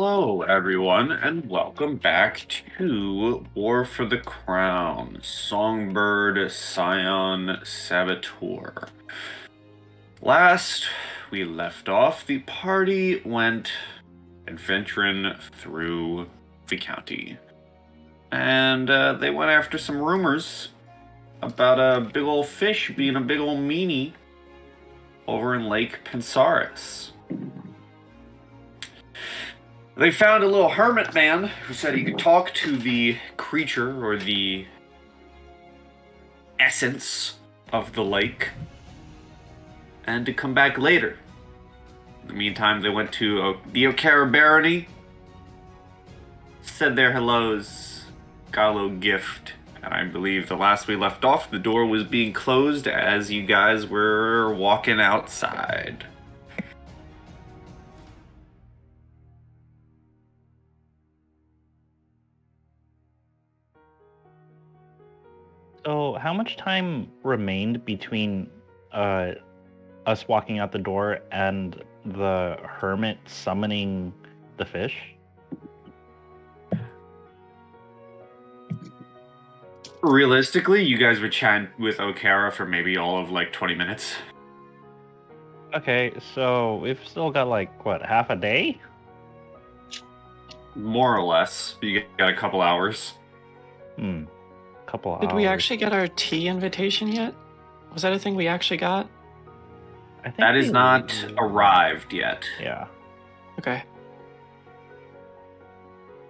Hello, everyone, and welcome back to War for the Crown, Songbird Scion Saboteur. Last we left off, the party went adventuring through the county. And they went after some rumors about a big old fish being a big old meanie over in Lake Pensaris. They found a little hermit man who said he could talk to the creature or the essence of the lake and to come back later. In the meantime, they went to the Okara Barony, said their hellos, got a little gift, and I believe the last we left off, the door was being closed as you guys were walking outside. So, how much time remained between us walking out the door and the hermit summoning the fish? Realistically, you guys would chat with Okara for maybe all of like 20 minutes. Okay, so we've still got like, what, half a day? More or less. You got a couple hours. Couple hours. Did we actually get our tea invitation yet? Was that a thing we actually got? I think That is not arrived yet. Yeah. Okay.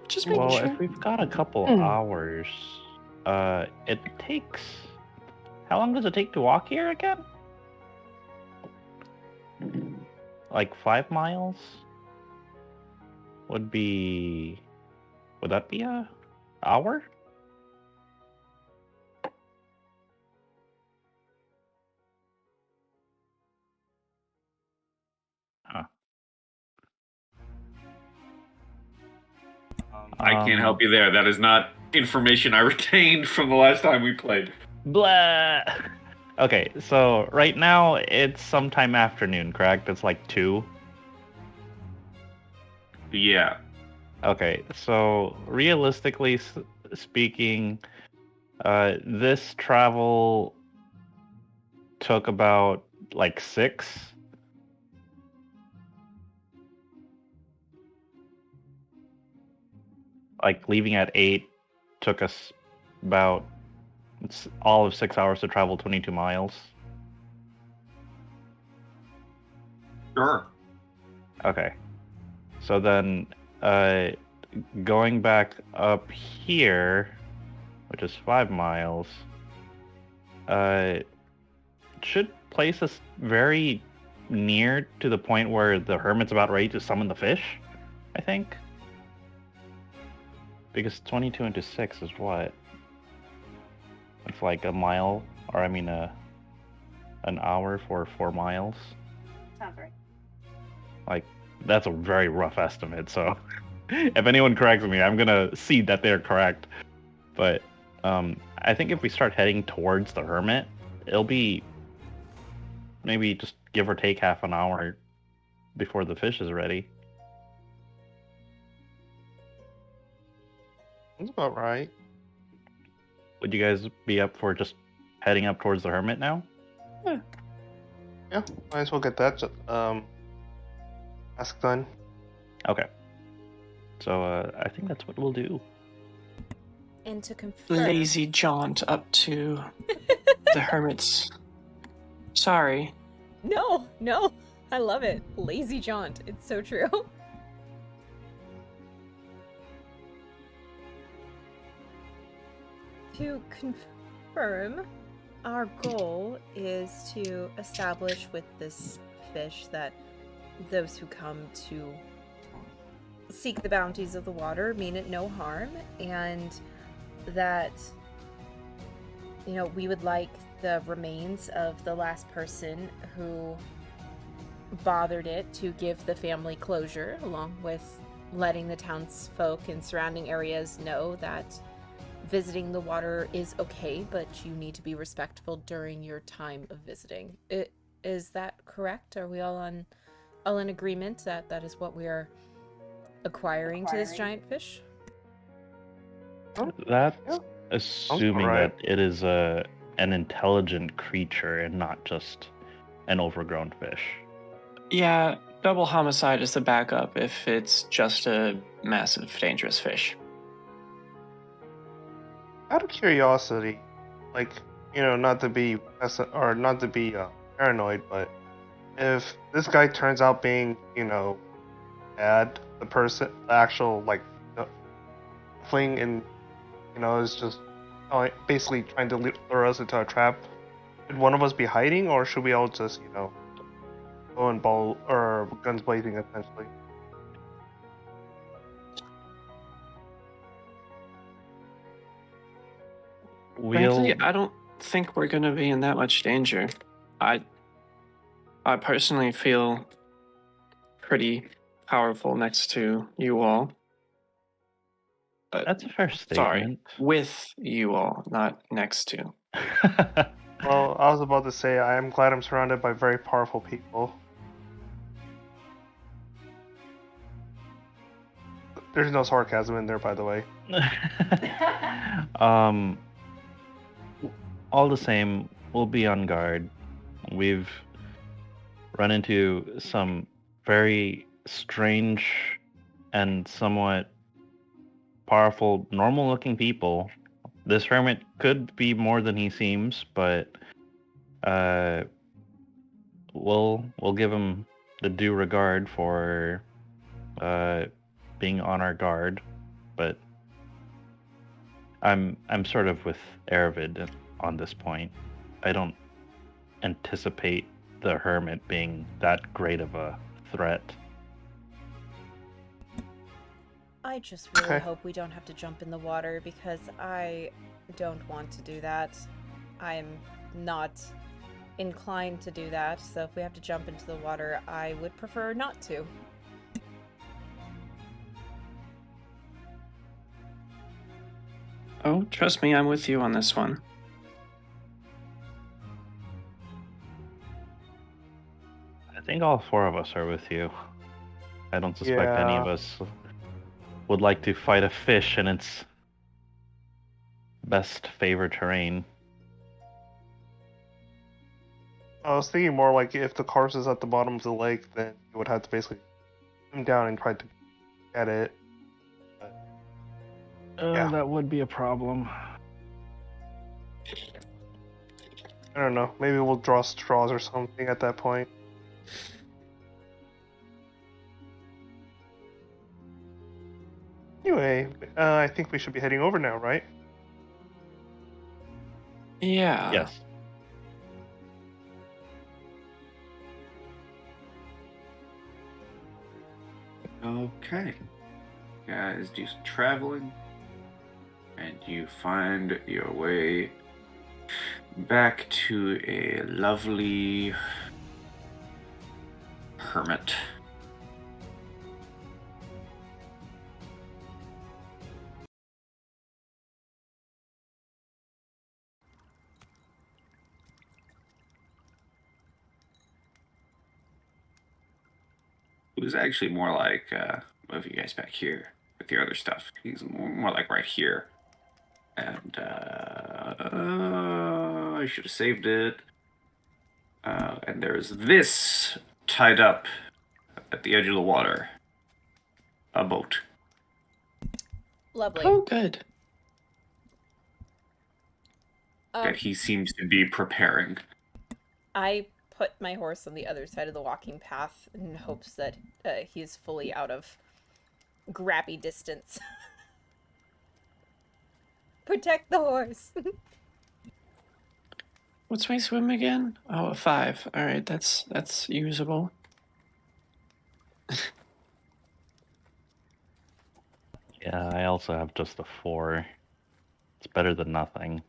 Just making Well, sure. if we've got a couple hours, it takes... How long does it take to walk here again? Like 5 miles? Would that be a hour? I can't help you there. That is not information I retained from the last time we played. Blah. Okay, so right now it's sometime afternoon, correct? It's like 2. Yeah. Okay, so realistically speaking, this travel took about like 6. Like leaving at 8 took us about all of 6 hours to travel 22 miles. Sure. Okay. So then going back up here, which is 5 miles, should place us very near to the point where the hermit's about ready to summon the fish, I think. Because 22 into 6 is what? It's like a mile, or I mean an hour for 4 miles. Sounds right. Like, that's a very rough estimate, so if anyone corrects me, I'm gonna see that they're correct. But I think if we start heading towards the hermit, it'll be maybe just give or take half an hour before the fish is ready. That's about right. Would you guys be up for just heading up towards the hermit now? Yeah, might as well get that task done. Okay. So I think that's what we'll do. And to confirm, Lazy jaunt up to the hermits. Sorry. No, I love it. Lazy jaunt. It's so true. To confirm, our goal is to establish with this fish that those who come to seek the bounties of the water mean it no harm, and that, we would like the remains of the last person who bothered it to give the family closure, along with letting the townsfolk and surrounding areas know that visiting the water is okay, but you need to be respectful during your time of visiting. Is that correct? Are we all in agreement that that is what we are acquiring to this giant fish? That's Yeah. assuming alright. that it is an intelligent creature and not just an overgrown fish. Yeah, double homicide is the backup if it's just a massive, dangerous fish. Out of curiosity, like, not to be paranoid, but if this guy turns out being, bad, the actual fling and is just basically trying to lure us into a trap, should one of us be hiding, or should we all just, go and ball or guns blazing essentially? Frankly, I don't think we're gonna be in that much danger. I personally feel pretty powerful next to you all. That's a fair Sorry, statement. with you all, not next to. Well, I was about to say I am glad I'm surrounded by very powerful people. There's no sarcasm in there, by the way. um, all the same, we'll be on guard. We've run into some very strange and somewhat powerful, normal-looking people. This hermit could be more than he seems, but we'll give him the due regard for being on our guard. But I'm sort of with Aravid on this point. I don't anticipate the hermit being that great of a threat. I just really Okay. hope we don't have to jump in the water because I don't want to do that. I'm not inclined to do that, so if we have to jump into the water, I would prefer not to. Oh, trust me, I'm with you on this one. I think all four of us are with you. I don't suspect any of Yeah. us would like to fight a fish in its best favored terrain. I was thinking more like if the corpse is at the bottom of the lake, then you would have to basically swim down and try to get it. Yeah. That would be a problem. I don't know. Maybe we'll draw straws or something at that point. Anyway, I think we should be heading over now, right? Yeah. Yes. Okay. Guys, do some traveling, and you find your way back to a lovely hermit. It was actually more like, move you guys back here with your other stuff. He's more like right here. And I should have saved it. And there's this tied up at the edge of the water. A boat. Lovely. Oh, good. That he seems to be preparing. I put my horse on the other side of the walking path in hopes that he's fully out of grabby distance. Protect the horse. What's my swim again? Oh, a 5. All right, that's usable. Yeah, I also have just a 4. It's better than nothing.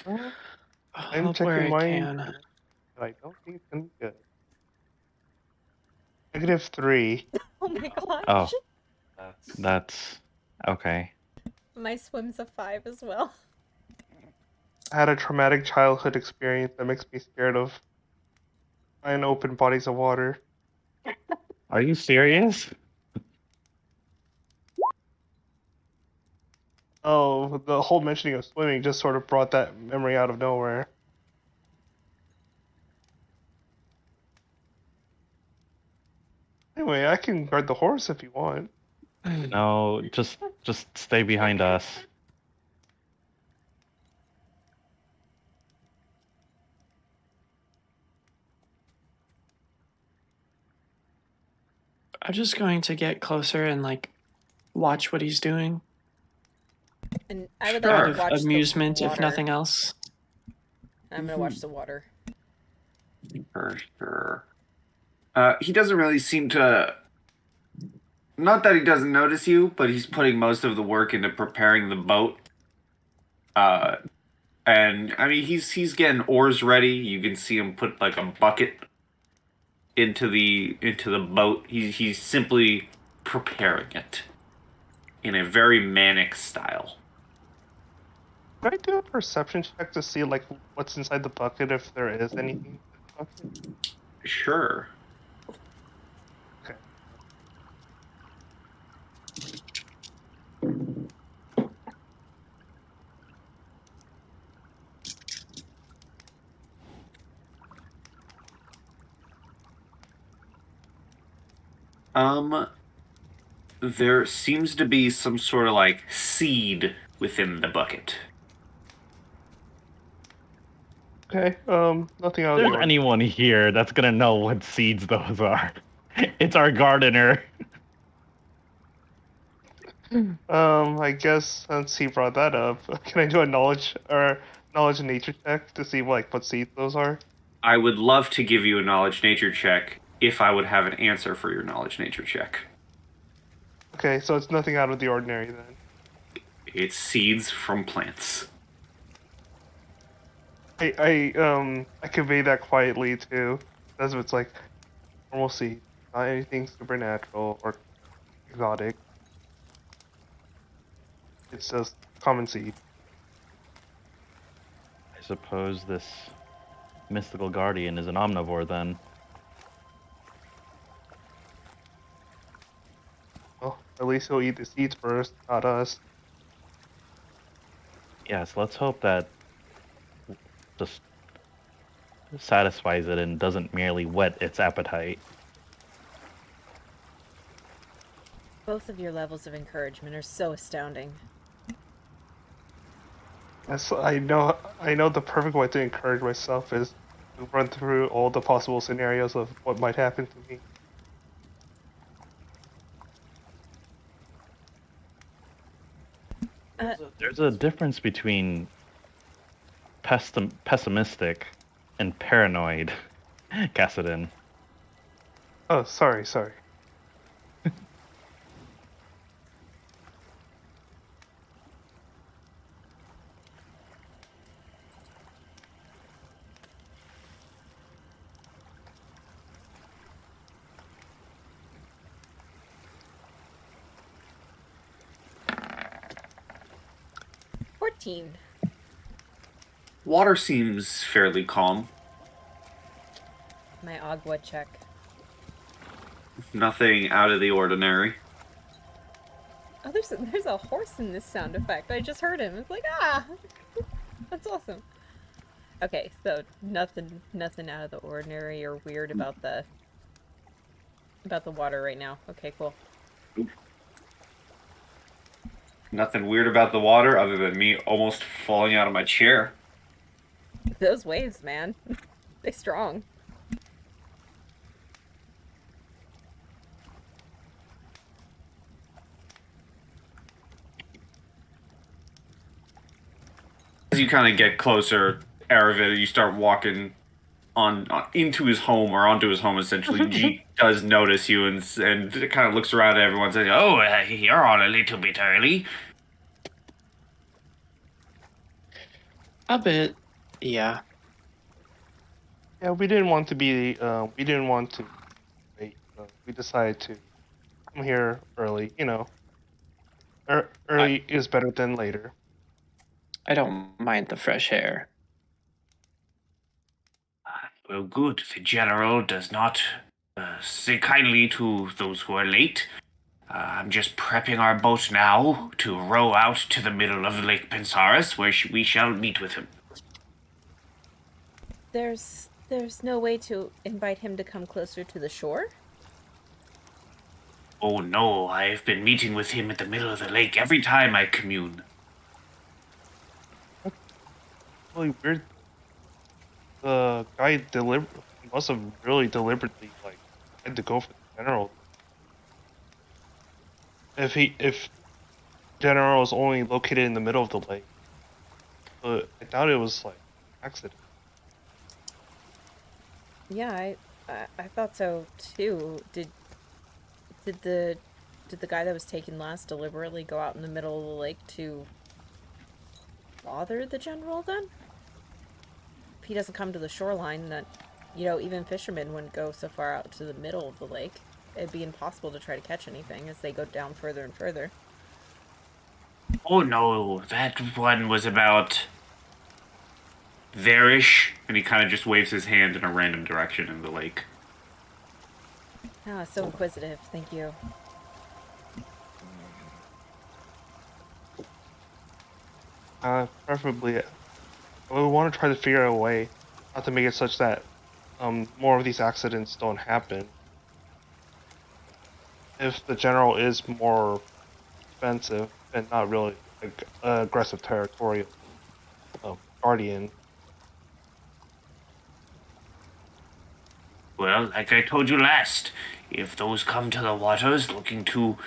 I'm Help where checking I mine. can. But I don't think it's gonna be good. -3. Oh my gosh. Oh. That's okay. My swim's a 5 as well. I had a traumatic childhood experience that makes me scared of giant open bodies of water. Are you serious? Oh, the whole mentioning of swimming just sort of brought that memory out of nowhere. Anyway, I can guard the horse if you want. No, just stay behind us. I'm just going to get closer and like watch what he's doing. And I would Out like to of watch amusement, the water. if nothing else. I'm gonna watch the water. For sure. He doesn't really seem to. Not that he doesn't notice you, but he's putting most of the work into preparing the boat. And I mean, he's getting oars ready. You can see him put like a bucket into the boat. He's simply preparing it in a very manic style. Can I do a perception check to see like what's inside the bucket if there is anything in the bucket? Sure. Okay. There seems to be some sort of like seed within the bucket. Okay. Nothing out of If the there's ordinary. anyone here that's gonna know what seeds those are, it's our gardener. I guess since he brought that up, can I do a knowledge and nature check to see like what seeds those are? I would love to give you a knowledge nature check if I would have an answer for your knowledge nature check. Okay, so it's nothing out of the ordinary then. It's seeds from plants. I convey that quietly too, as if it's like normal seed, not anything supernatural or exotic. It's just common seed. I suppose this mystical guardian is an omnivore then. Well, at least he'll eat the seeds first, not us. Yes, let's hope that just satisfies it and doesn't merely whet its appetite. Both of your levels of encouragement are so astounding. Yes, I know the perfect way to encourage myself is to run through all the possible scenarios of what might happen to me. There's a difference between pessimistic and paranoid, Cassidin. Oh, sorry. 14. Water seems fairly calm. My Agua check. Nothing out of the ordinary. Oh, there's a horse in this sound effect. I just heard him. It's like, ah! That's awesome. Okay, so nothing out of the ordinary or weird about the water right now. Okay, cool. Nothing weird about the water other than me almost falling out of my chair. Those waves, man. They strong. As you kind of get closer, Aravid, you start walking on into his home or onto his home. Essentially, G does notice you and kind of looks around at everyone, saying, "Oh, you're on a little bit early." A bit, yeah. Yeah, we didn't want to be. We didn't want to wait. We decided to come here early. You know, early is better than later. I don't mind the fresh air. Well, good. The general does not Say kindly to those who are late. I'm just prepping our boat now to row out to the middle of Lake Pensaris, where we shall meet with him. There's no way to invite him to come closer to the shore? Oh no, I've been meeting with him at the middle of the lake every time I commune. Really weird. The guy must have really deliberately had to go for the general. If general is only located in the middle of the lake, but I doubt it was like accident. Yeah, I thought so too. Did the guy that was taken last deliberately go out in the middle of the lake to bother the general then? If he doesn't come to the shoreline, that, even fishermen wouldn't go so far out to the middle of the lake. It'd be impossible to try to catch anything as they go down further and further. Oh no, that one was about there-ish, and he kind of just waves his hand in a random direction in the lake. Ah, so inquisitive. Thank you. Preferably, we want to try to figure out a way not to make it such that more of these accidents don't happen. If the general is more defensive and not really like aggressive territorial guardian. Well, like I told you last, if those come to the waters looking to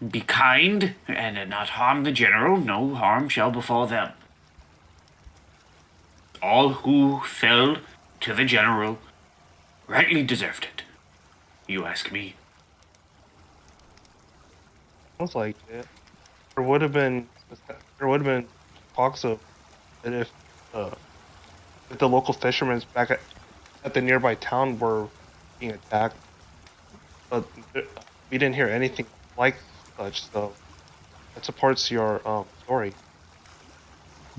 be kind and not harm the general, no harm shall befall them. All who fell to the general rightly deserved it. You ask me. Sounds like it. There would have been talks of that if the local fishermen back at the nearby town were being attacked, but we didn't hear anything like such. So that supports your story.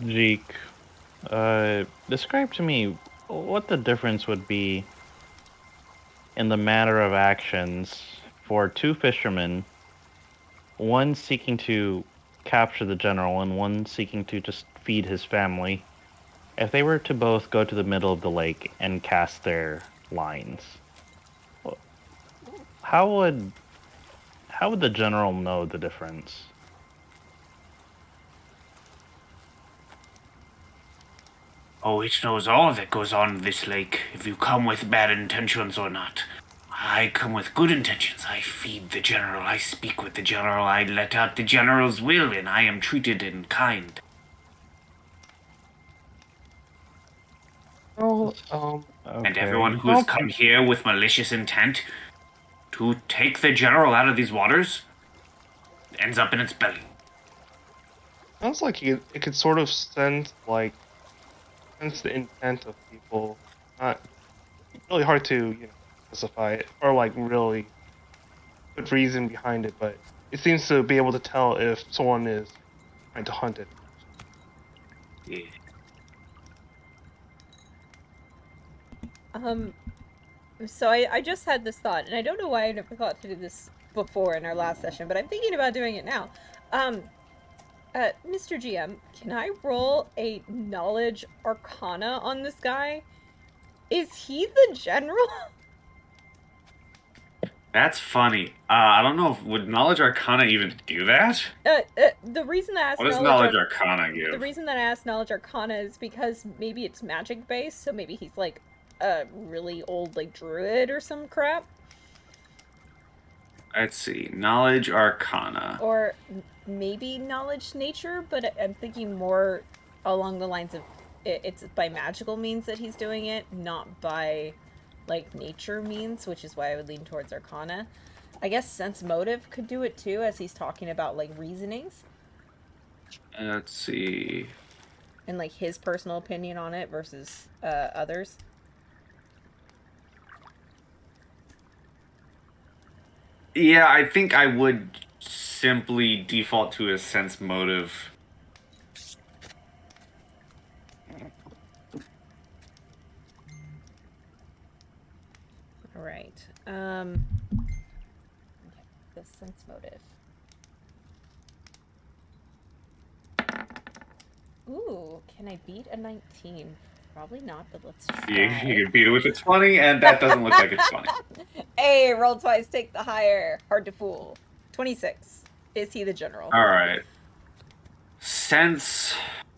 Zeke, describe to me what the difference would be in the matter of actions for two fishermen, one seeking to capture the general and one seeking to just feed his family, if they were to both go to the middle of the lake and cast their lines. How would the general know the difference? Oh, it knows all that goes on in this lake, if you come with bad intentions or not. I come with good intentions. I feed the general, I speak with the general, I let out the general's will, and I am treated in kind. Well, And everyone who has come here with malicious intent to take the general out of these waters ends up in its belly. sounds like it could sort of sense the intent of people. Not really hard to specify it or like really put reason behind it, but it seems to be able to tell if someone is trying to hunt it. Yeah. So I just had this thought, and I don't know why I never thought to do this before in our last session, but I'm thinking about doing it now. Mr. GM, can I roll a knowledge arcana on this guy? Is he the general? That's funny. I don't know if would knowledge arcana even do that? The reason that I asked what does knowledge arcana give? The reason that I asked knowledge arcana is because maybe it's magic based, so maybe he's like a really old like druid or some crap. Let's see, knowledge arcana. Or maybe knowledge nature, but I'm thinking more along the lines of it's by magical means that he's doing it, not by like nature means, which is why I would lean towards arcana. I guess sense motive could do it too, as he's talking about like reasonings. Let's see. And like his personal opinion on it versus others. Yeah, I think I would simply default to a sense motive. The sense motive. Ooh, can I beat a 19? Probably not, but let's try. You can beat it with a 20, and that doesn't look like it's funny. Hey, roll twice, take the higher. Hard to fool. 26. Is he the general? All right. Sense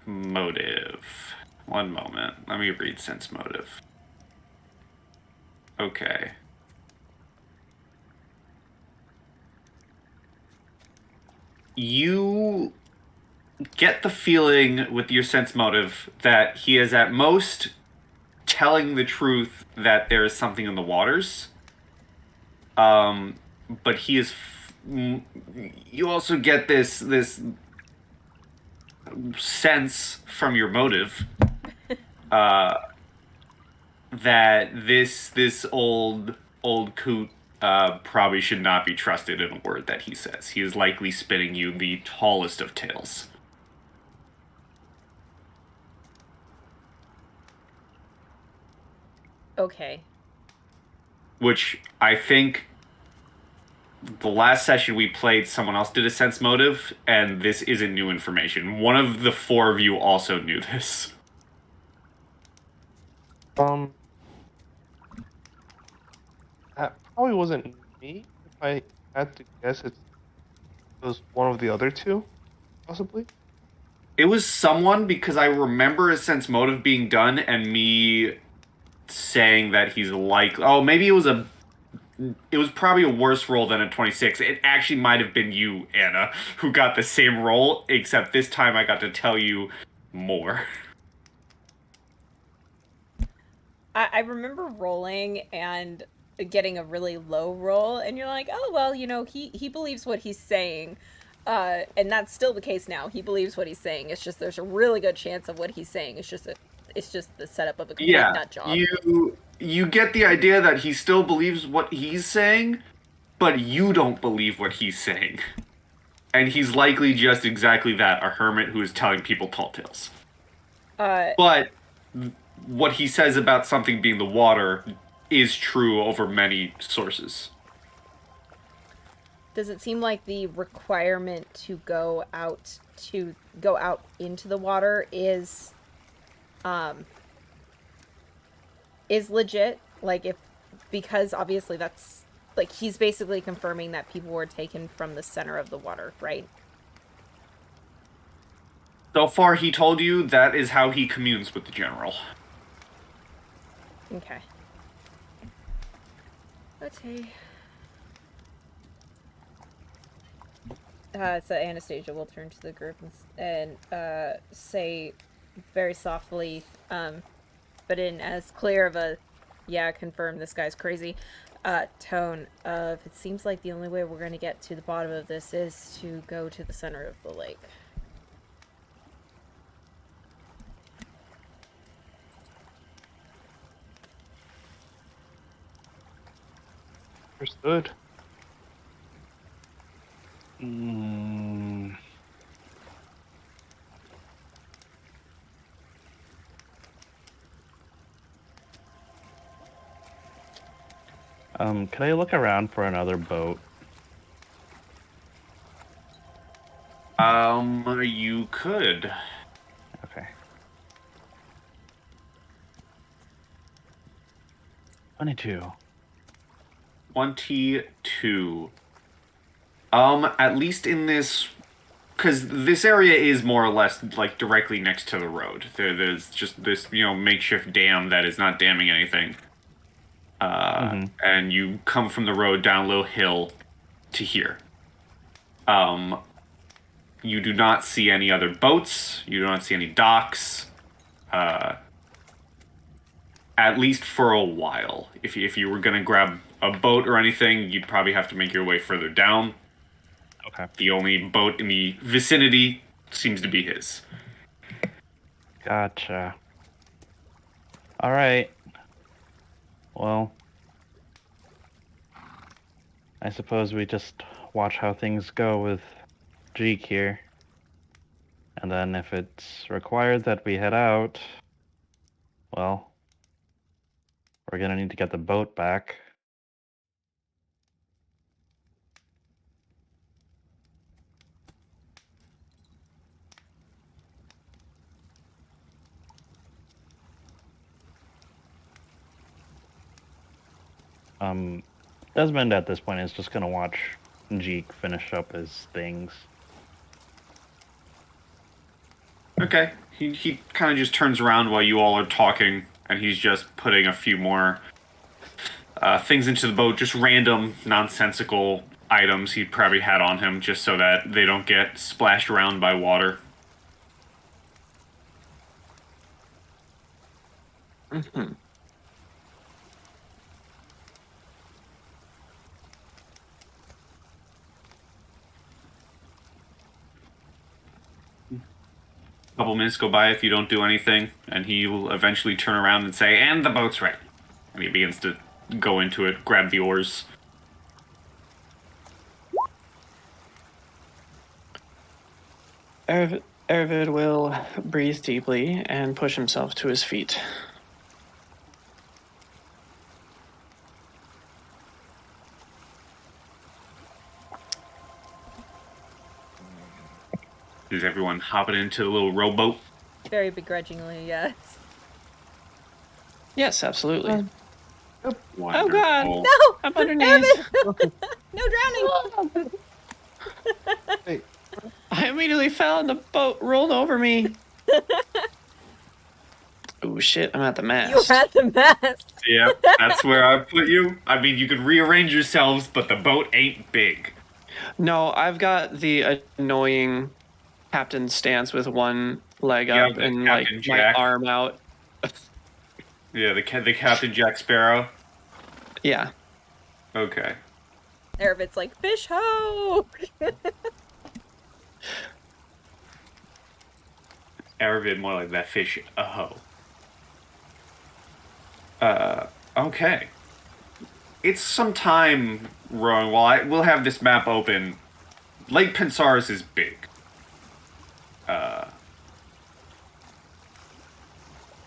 motive. One moment. Let me read sense motive. Okay. You get the feeling with your sense motive that he is at most telling the truth that there is something in the waters. But he is. You also get this sense from your motive that this old coot probably should not be trusted in a word that he says. He is likely spinning you the tallest of tales. Okay. Which I think the last session we played, someone else did a sense motive, and this isn't new information. One of the four of you also knew this. That probably wasn't me. If I had to guess, it was one of the other two, possibly. It was someone, because I remember a sense motive being done and me saying that he's like, oh, maybe it was probably a worse roll than a 26. It actually might have been you, Anna, who got the same roll, except this time I got to tell you more. I remember rolling and getting a really low roll, and you're like, oh, well, he believes what he's saying. And that's still the case now. He believes what he's saying. It's just there's a really good chance of what he's saying. It's just the setup of a complete nut job. You get the idea that he still believes what he's saying, but you don't believe what he's saying. And he's likely just exactly that, a hermit who is telling people tall tales. But what he says about something being the water is true over many sources. Does it seem like the requirement to go out into the water is legit? Like, because obviously that's like he's basically confirming that people were taken from the center of the water, right? So far, he told you that is how he communes with the general. Okay. Okay. So Anastasia will turn to the group and say very softly, but in as clear of a, yeah, confirm this guy's crazy, tone of, it seems like the only way we're going to get to the bottom of this is to go to the center of the lake. Understood. Could I look around for another boat? You could. Okay. 22. 22. At least in this, because this area is more or less like directly next to the road. There's just this, makeshift dam that is not damming anything. And you come from the road down a little hill to here. You do not see any other boats. You do not see any docks. At least for a while. If you were going to grab a boat or anything, you'd probably have to make your way further down. Okay. The only boat in the vicinity seems to be his. Gotcha. All right. Well, I suppose we just watch how things go with Jeek here. And then if it's required that we head out, well, we're gonna need to get the boat back. Desmond at this point is just gonna watch Jeek finish up his things. Okay. He kind of just turns around while you all are talking, and he's just putting a few more things into the boat, just random, nonsensical items he probably had on him, just so that they don't get splashed around by water. Mm-hmm. A couple minutes go by if you don't do anything, and he will eventually turn around and say, "And the boat's ready." And he begins to go into it, grab the oars. Ervid will breathe deeply and push himself to his feet. Is everyone hopping into the little rowboat? Very begrudgingly, yes. Yes, absolutely. Wonderful. Oh God! No! I'm underneath. No drowning! Hey, I immediately fell and the boat rolled over me. Oh shit! I'm at the You mast. had the mast. Yeah, that's where I put you. I mean, you could rearrange yourselves, but the boat ain't big. No, I've got the annoying captain stance with one leg You up have the and like Captain my Jack. arm out. Yeah, the Captain Jack Sparrow. Yeah. Okay. Ervid's like, fish ho! Aravid more like that fish. Oh. Okay. It's some time rowing. While we'll have this map open. Lake Pensaris is big.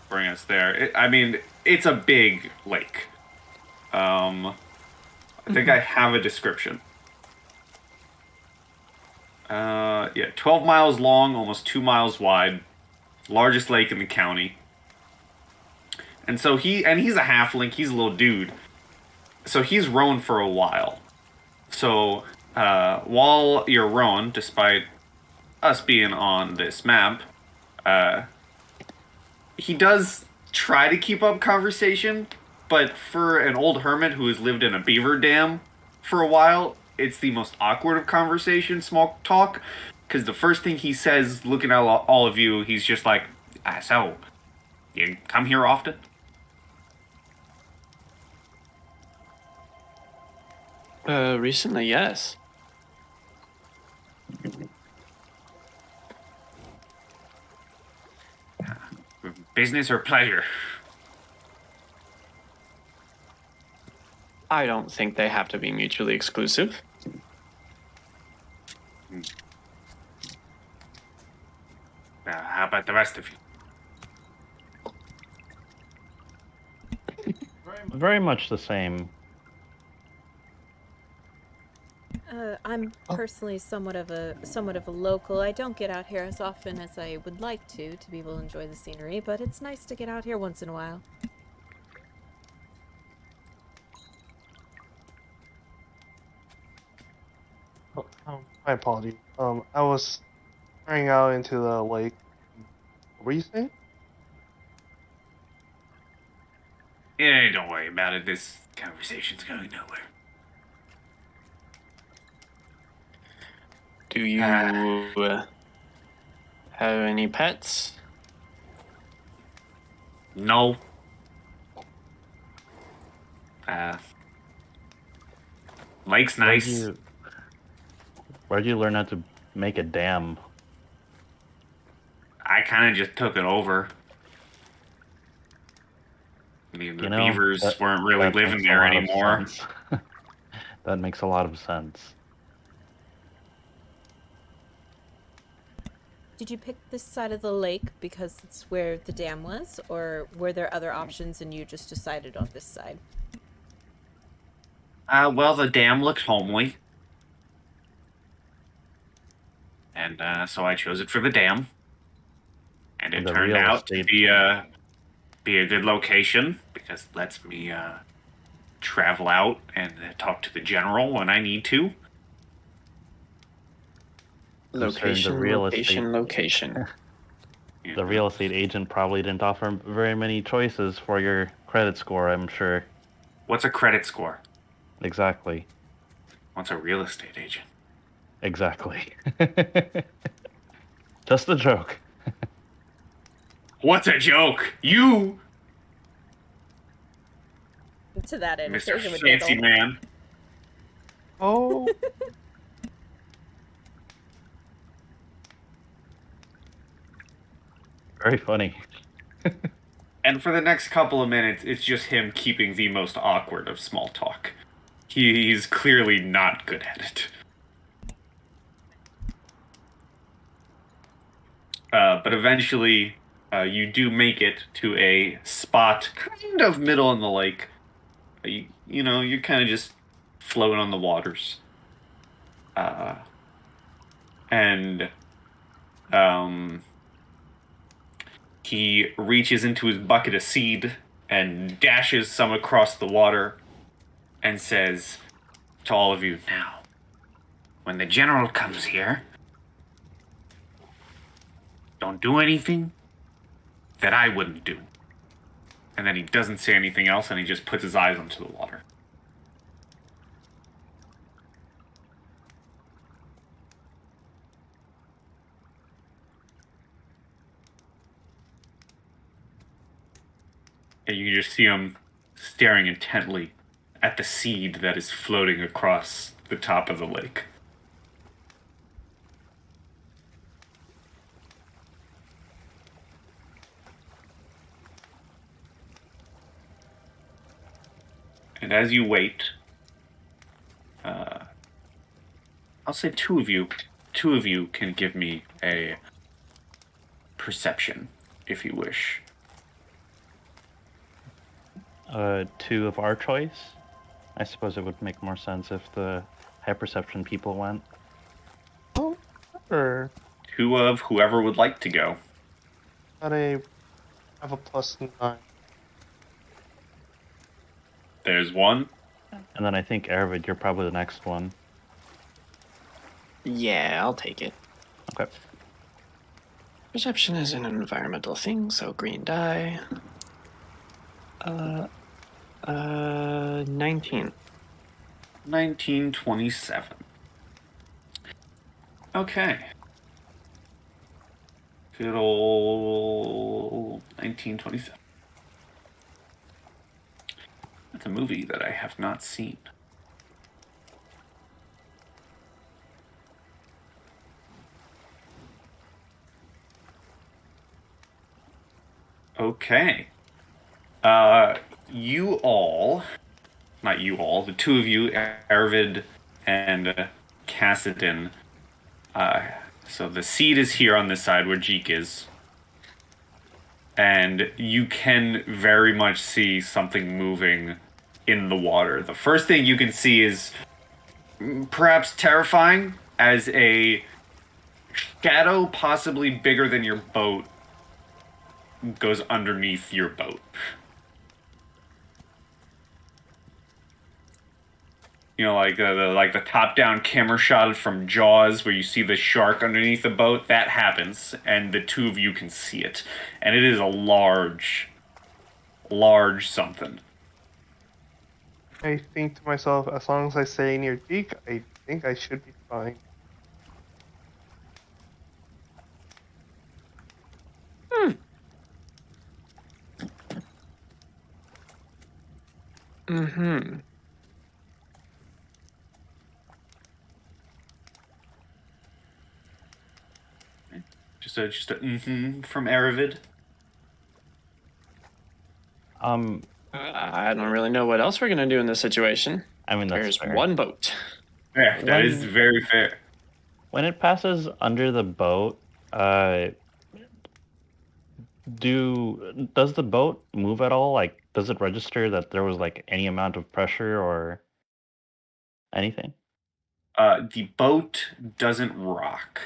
Bring us there. I mean, it's a big lake. I think I have a description. Yeah, 12 miles long, almost 2 miles wide. Largest lake in the county. And so he's a halfling, he's a little dude. So he's rowing for a while. So, while you're rowing, despite us being on this map, he does try to keep up conversation, but for an old hermit who has lived in a beaver dam for a while, it's the most awkward of conversation, small talk, because the first thing he says, looking at all of you, he's just like, so, you come here often? Recently, yes. Business or pleasure? I don't think they have to be mutually exclusive. How about the rest of you? Very much the same. I'm personally somewhat of a local. I don't get out here as often as I would like to be able to enjoy the scenery, but it's nice to get out here once in a while. my apologies. I was staring out into the lake. What were you saying? Yeah, don't worry about it. This conversation's going nowhere. Do you have any pets? No. Lake's nice. Where'd you learn how to make a dam? I kind of just took it over. I mean, the beavers weren't really living there anymore. That makes a lot of sense. Did you pick this side of the lake because it's where the dam was, or were there other options and you just decided on this side? Well, the dam looked homely. And so I chose it for the dam. And it turned out to be a good location because it lets me travel out and talk to the general when I need to. Location, location. The real estate agent probably didn't offer very many choices for your credit score, I'm sure. What's a credit score? Exactly. What's a real estate agent? Exactly. Just a joke. What's a joke? You, To that end, Mr. occasion would Fancy giggle. Man. Oh, Very funny. And for the next couple of minutes, it's just him keeping the most awkward of small talk. He's clearly not good at it. But eventually, you do make it to a spot kind of middle in the lake. You're kind of just floating on the waters. And he reaches into his bucket of seed and dashes some across the water and says to all of you, now, when the general comes here, don't do anything that I wouldn't do. And then he doesn't say anything else, and he just puts his eyes onto the water. And you can just see him staring intently at the seed that is floating across the top of the lake. And as you wait, I'll say two of you can give me a perception, if you wish. Two of our choice. I suppose it would make more sense if the high perception people went. sure. Two of whoever would like to go. I have a +9. There's one. And then I think, Arvid, you're probably the next one. Yeah, I'll take it. Okay. Perception is an environmental thing, so green die. 19. 1927. Okay. Good old 1927. That's a movie that I have not seen. Okay. The two of you, Arvid and Cassidin. So the seed is here on this side where Jeek is. And you can very much see something moving in the water. The first thing you can see is perhaps terrifying as a shadow, possibly bigger than your boat, goes underneath your boat. You know, like the top-down camera shot from Jaws, where you see the shark underneath the boat. That happens, and the two of you can see it, and it is a large something. I think to myself, as long as I stay near Deke, I think I should be fine. Mm-hmm. Just a from Aravid. I don't really know what else we're gonna do in this situation. I mean, that's There's fair. one boat. Yeah, that is very fair. When it passes under the boat, does the boat move at all? Like, does it register that there was like any amount of pressure or anything? The boat doesn't rock,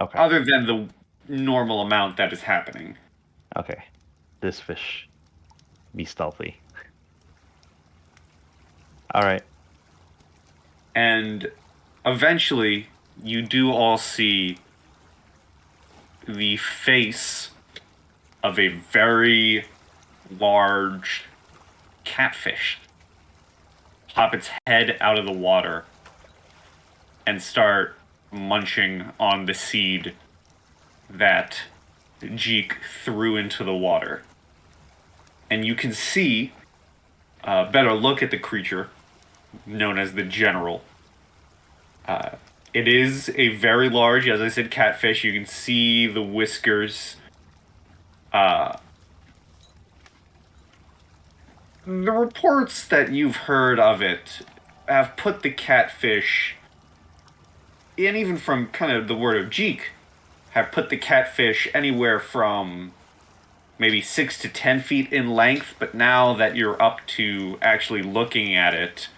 Okay. other than the normal amount that is happening. Okay. This fish, be stealthy. All right. And eventually, you do all see the face of a very large catfish pop its head out of the water and start munching on the seed that Jeek threw into the water. And you can see a better look at the creature, known as the General. It is a very large, as I said, catfish. You can see the whiskers. The reports that you've heard of it have put the catfish, and even from kind of the word of Jeek, have put the catfish anywhere from maybe 6 to 10 feet in length, but now that you're up to actually looking at it,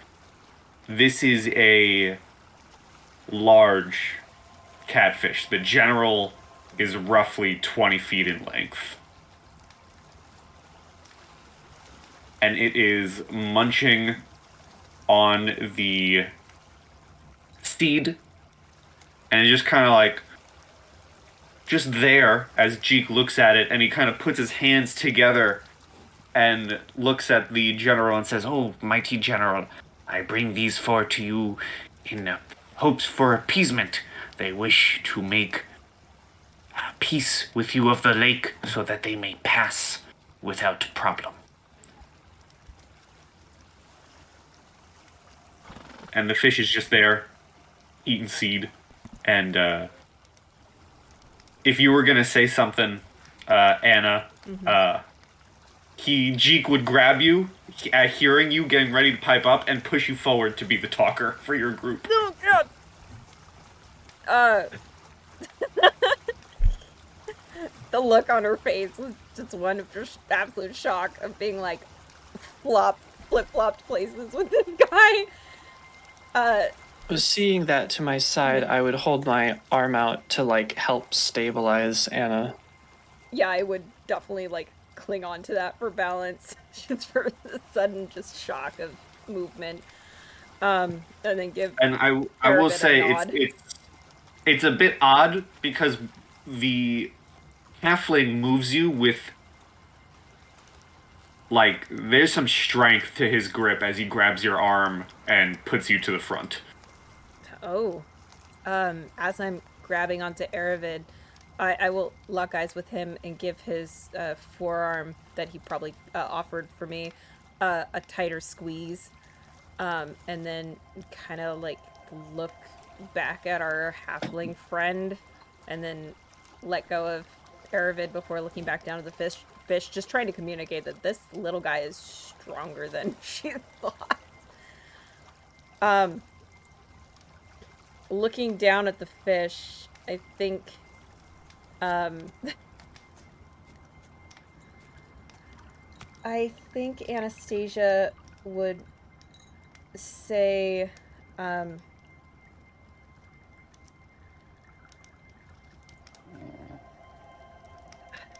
this is a large catfish. The General is roughly 20 feet in length. And it is munching on the seed, and just kind of like just there as Jeek looks at it, and he kind of puts his hands together and looks at the General and says, "Oh, mighty General, I bring these four to you in hopes for appeasement. They wish to make peace with you of the lake so that they may pass without problem." And the fish is just there, eating seed. And if you were gonna say something, Anna, Jeek would grab you at hearing you getting ready to pipe up and push you forward to be the talker for your group. Oh, God. The look on her face was just one of just absolute shock of being like flip-flopped places with this guy. Seeing that to my side, I would hold my arm out to like help stabilize Anna. Yeah, I would definitely like cling on to that for balance, just for the sudden just shock of movement. And then give. And I will say it's a bit odd because the halfling moves you with, like, there's some strength to his grip as he grabs your arm and puts you to the front. Oh. As I'm grabbing onto Aravid, I will lock eyes with him and give his forearm that he probably offered for me a tighter squeeze. And then kind of like look back at our halfling friend and then let go of Aravid before looking back down at the fish, just trying to communicate that this little guy is stronger than she thought. Looking down at the fish, I think, I think Anastasia would say,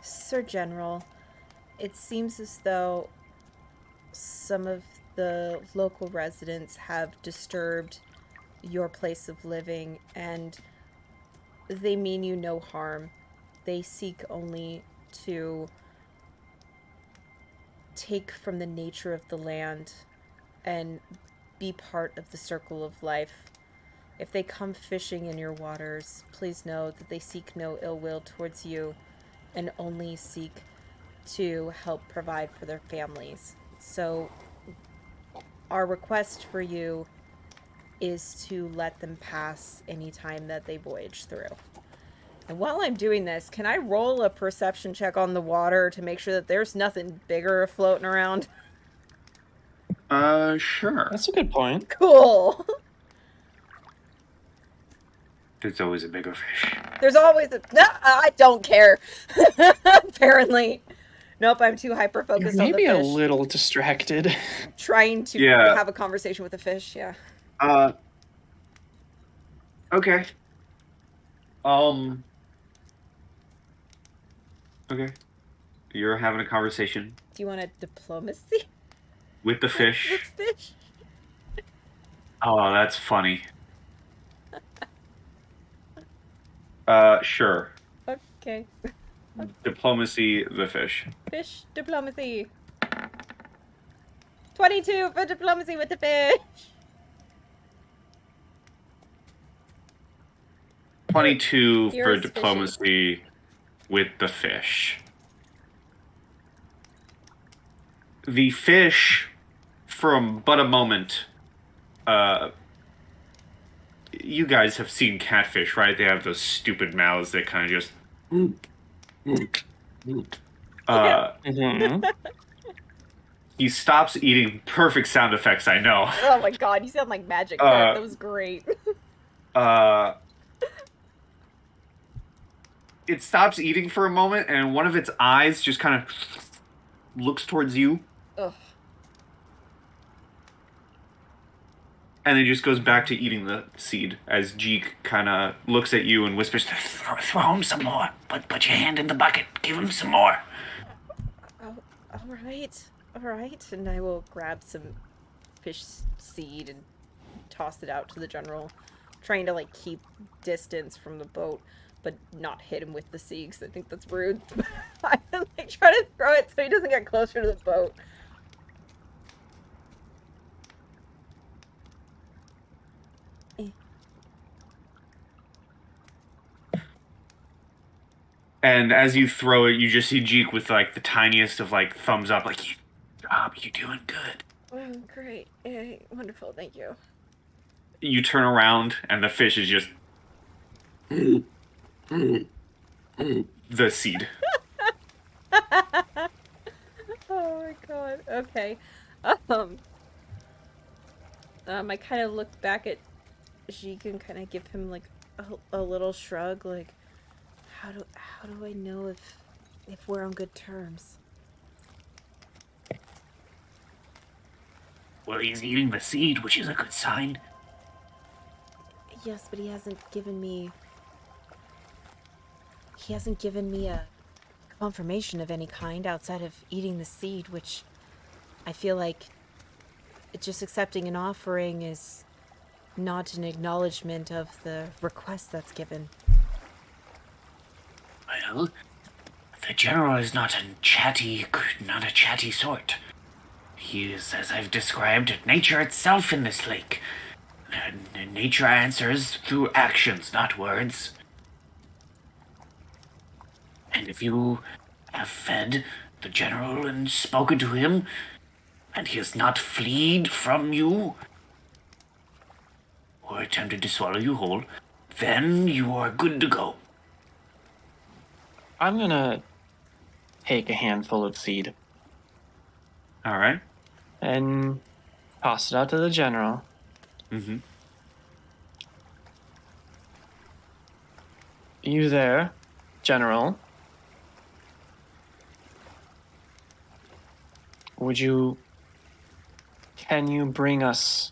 Sir General, it seems as though some of the local residents have disturbed your place of living, and they mean you no harm. They seek only to take from the nature of the land and be part of the circle of life. If they come fishing in your waters, please know that they seek no ill will towards you and only seek to help provide for their families. So our request for you is to let them pass any time that they voyage through. And while I'm doing this, can I roll a perception check on the water to make sure that there's nothing bigger floating around? Sure. That's a good point. Cool. There's always a bigger fish. There's always a... No, I don't care. Apparently. Nope, I'm too hyper-focused on the fish. Maybe a little distracted. Trying to have a conversation with the fish, yeah. Okay. Okay. You're having a conversation. Do you want a diplomacy? With the fish. With fish? Oh, that's funny. Sure. Okay. Diplomacy the fish. Fish diplomacy. 22 for diplomacy with the fish. 22 for Yours fishy. diplomacy with the fish. The fish, from but a moment, you guys have seen catfish, right? They have those stupid mouths that kind of just. Mm-hmm. He stops eating. Perfect sound effects, I know. Oh my god, you sound like Magic Carp. That was great. It stops eating for a moment, and one of its eyes just kind of looks towards you. Ugh. And it just goes back to eating the seed as Jeek kind of looks at you and whispers, "Throw him some more. Put your hand in the bucket. Give him some more." Oh, all right. And I will grab some fish seed and toss it out to the general, trying to like keep distance from the boat, but not hit him with the seed because I think that's rude. I'm like trying to throw it so he doesn't get closer to the boat. And as you throw it, you just see Jeek with like the tiniest of like thumbs up, like, "Good job, you're doing good." Oh, great. Wonderful, thank you. You turn around, and the fish is just the seed. Oh my god. Okay. I kind of look back at Jeek and kind of give him like a little shrug, like, how do I know if we're on good terms? Well, he's eating the seed, which is a good sign. Yes, but he hasn't given me a confirmation of any kind outside of eating the seed, which I feel like just accepting an offering is not an acknowledgement of the request that's given. Well, the general is not a chatty sort. He is, as I've described, nature itself in this lake. And nature answers through actions, not words. And if you have fed the general and spoken to him, and he has not fleed from you, or attempted to swallow you whole, then you are good to go. I'm gonna take a handful of seed All right. and toss it out to the general. Mm-hmm. You there, general? Can you bring us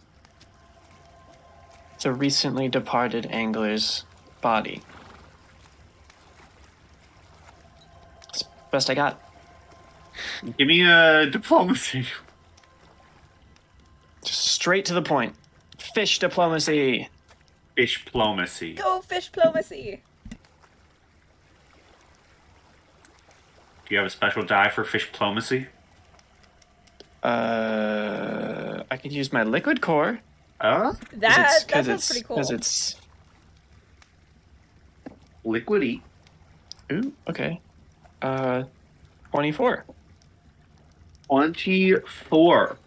the recently departed angler's body? It's best I got. Give me a diplomacy. Just straight to the point. Fish diplomacy. Fish diplomacy. Go fish diplomacy! Do you have a special die for fish diplomacy? I could use my liquid core. That sounds pretty cool. Because it's Liquidy. ooh, okay. 24. 24.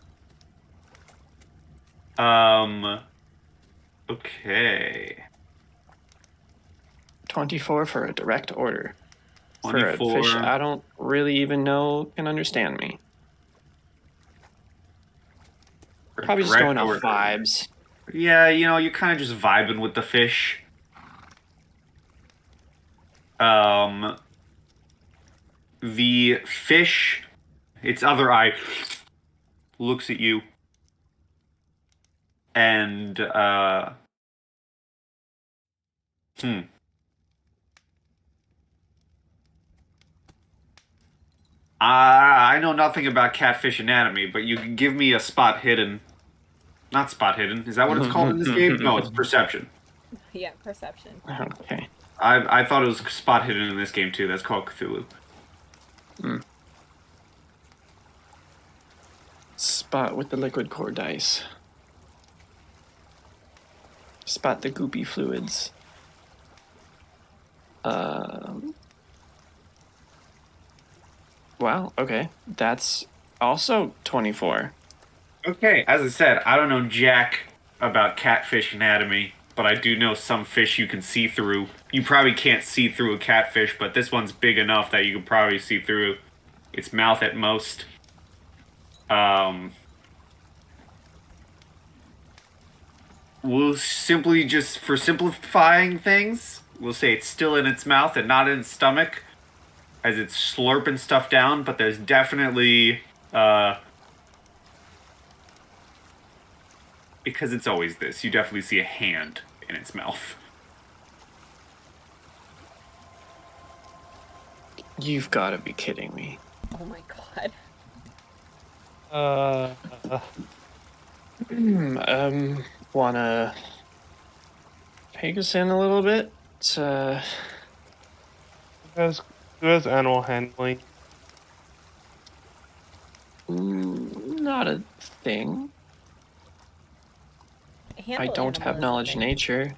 Okay. 24 for a direct order. 24. For a fish I don't really even know can understand me. Probably just going off vibes. Yeah, you're kind of just vibing with the fish. The fish, its other eye, looks at you. And, I know nothing about catfish anatomy, but you can give me a spot hidden Not spot hidden. Is that what it's called in this game? No, it's perception. Yeah, perception. Okay. I thought it was spot hidden in this game too. That's called Cthulhu. Spot with the liquid core dice. Spot the goopy fluids. Wow, okay. That's also 24. Okay, as I said, I don't know jack about catfish anatomy, but I do know some fish you can see through. You probably can't see through a catfish, but this one's big enough that you can probably see through its mouth at most. We'll simply just, for simplifying things, we'll say it's still in its mouth and not in its stomach, as it's slurping stuff down, but there's definitely, because it's always this, you definitely see a hand in its mouth. You've got to be kidding me. Oh my god. Wanna take us in a little bit? Who has animal handling? Not a thing. I Handle don't animal have is a knowledge thing. nature.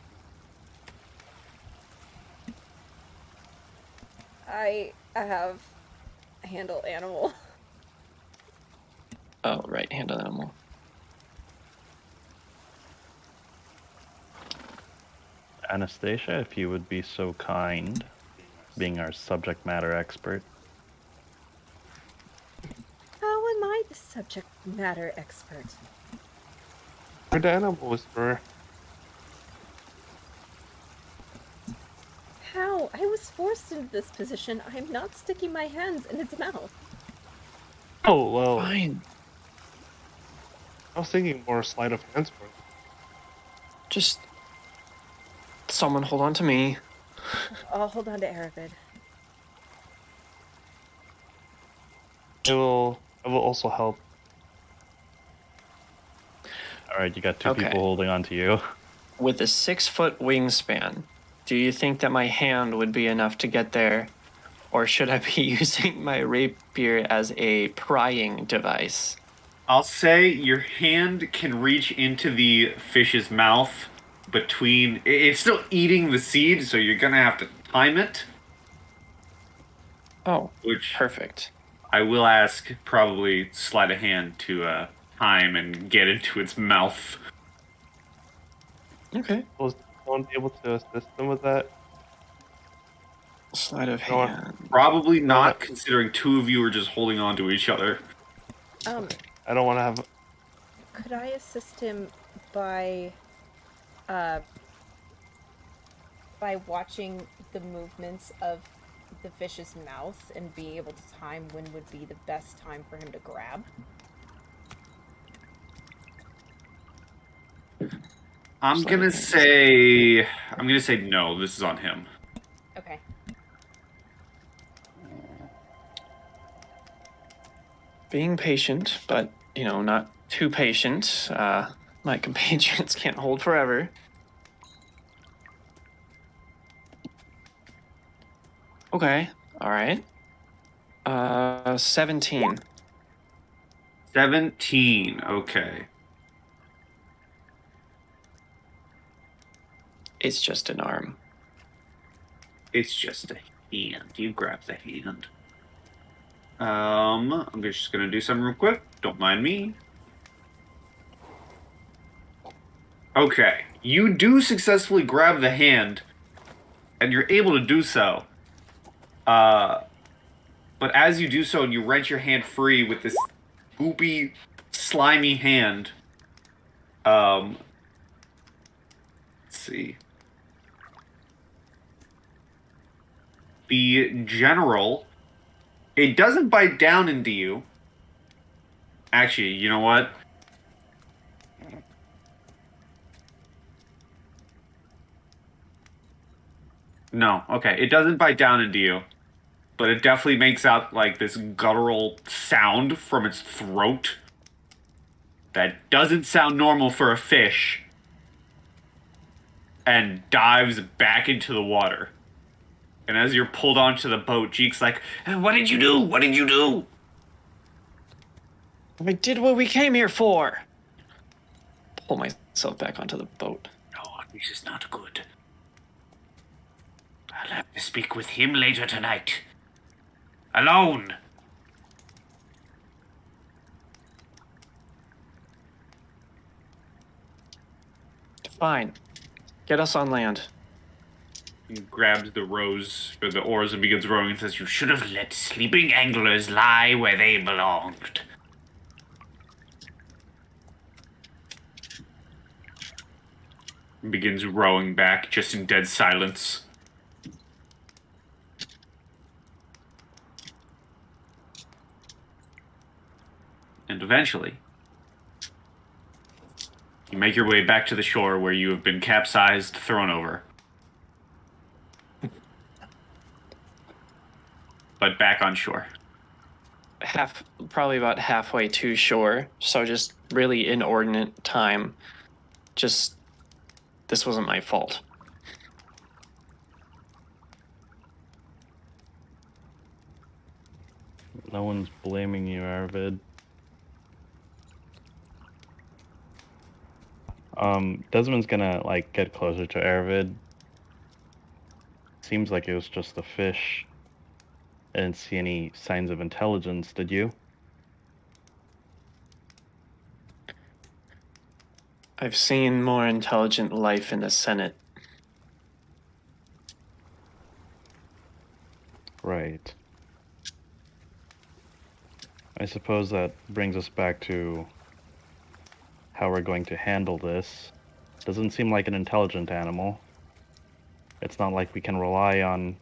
I have handle animal. Oh, right, handle animal. Anastasia, if you would be so kind, being our subject matter expert. How am I the subject matter expert? You're the animal whisperer. How? I was forced into this position. I'm not sticking my hands in its mouth. Oh, well, Fine. I was thinking more sleight of hand. Just someone hold on to me. I'll hold on to Aravid. I will also help. All right, you got two Okay. people holding on to you. With a 6-foot wingspan, do you think that my hand would be enough to get there? Or should I be using my rapier as a prying device? I'll say your hand can reach into the fish's mouth between... It's still eating the seed, so you're gonna have to time it. Oh, Which perfect. I will ask probably sleight of hand to time and get into its mouth. Okay. Will someone be able to assist them with that? Sleight of No, hand. Probably not, considering two of you are just holding on to each other. I don't want to have. Could I assist him by watching the movements of the fish's mouth and be able to time when would be the best time for him to grab? I'm Sleight gonna of hand. say no. This is on him. Okay. Being patient, but, not too patient. My compatriots can't hold forever. Okay, all right. 17. 17. Okay. It's just an arm. It's just a hand. You grab the hand. I'm just gonna do something real quick. Don't mind me. Okay. You do successfully grab the hand, and you're able to do so. But as you do so, and you wrench your hand free with this goopy, slimy hand. Let's see. The general, it doesn't bite down into you. Actually, you know what? No, okay. It doesn't bite down into you, but it definitely makes out like this guttural sound from its throat. that doesn't sound normal for a fish and dives back into the water. And as you're pulled onto the boat, Jeek's like, "What did you do? What did you do?" We did what we came here for. Pull myself back onto the boat. No, this is not good. I'll have to speak with him later tonight. Alone. Fine. Get us on land. He grabs the rows or the oars and begins rowing and says, "You should have let sleeping anglers lie where they belonged." And begins rowing back just in dead silence. And eventually, you make your way back to the shore where you have been capsized, thrown over. But back on shore. Probably about halfway to shore, so just really inordinate time. Just, this wasn't my fault. No one's blaming you, Arvid. Desmond's gonna, like, get closer to Arvid. Seems like it was just the fish. I didn't see any signs of intelligence, did you? I've seen more intelligent life in the Senate. Right. I suppose that brings us back to how we're going to handle this. Doesn't seem like an intelligent animal. It's not like we can rely on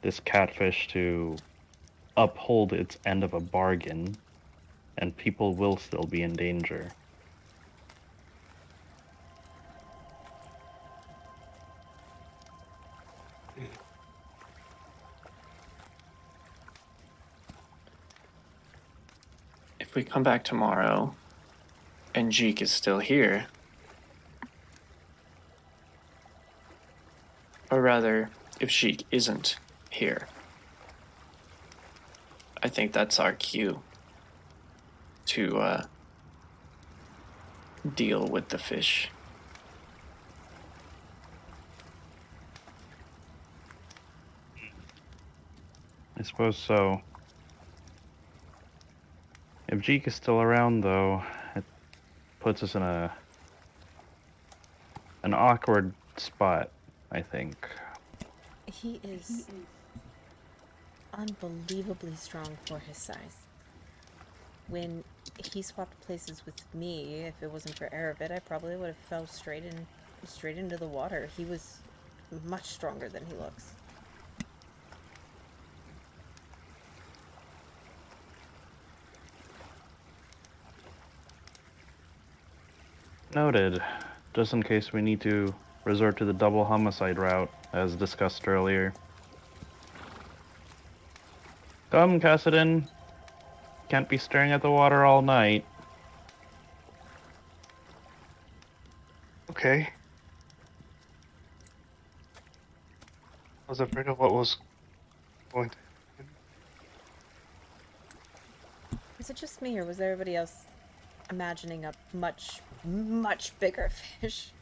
this catfish to uphold its end of a bargain, and people will still be in danger. If we come back tomorrow and Jeek is still here, or rather, if Jeek isn't here, I think that's our cue to deal with the fish. I suppose so. If Jeek is still around, though, it puts us in an awkward spot, I think. He is unbelievably strong for his size. When he swapped places with me, if it wasn't for Arvid, I probably would have fell straight into the water. He was much stronger than he looks. Noted. Just in case we need to resort to the double homicide route, as discussed earlier. Come, Cassidon. Can't be staring at the water all night. Okay. I was afraid of what was going to happen. Was it just me, or was everybody else imagining a much, much bigger fish?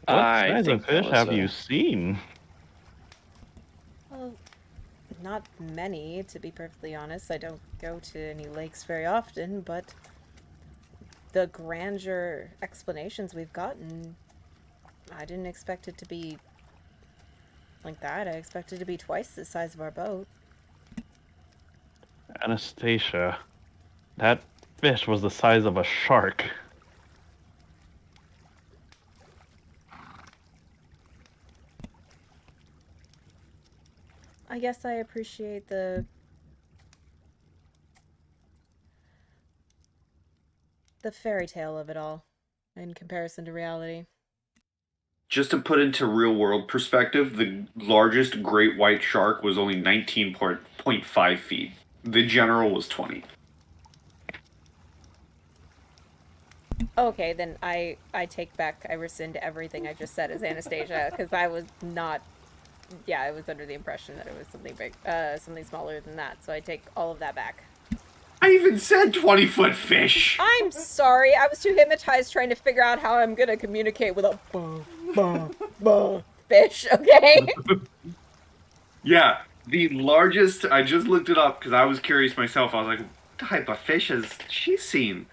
What size of fish have you seen? Well, not many, to be perfectly honest. I don't go to any lakes very often, but the grandeur explanations we've gotten, I didn't expect it to be like that. I expected it to be twice the size of our boat. Anastasia, that fish was the size of a shark. I guess I appreciate the fairy tale of it all in comparison to reality. Just to put into real world perspective, the largest great white shark was only 19.5 feet. The general was 20. Okay, then I take back, I rescind everything I just said as Anastasia, because I was not, yeah, I was under the impression that it was something big, something smaller than that, so I take all of that back. I even said 20-foot fish! I'm sorry, I was too hypnotized trying to figure out how I'm gonna communicate with a fish, okay? Yeah, the largest, I just looked it up because I was curious myself. I was like, what type of fish has she seen?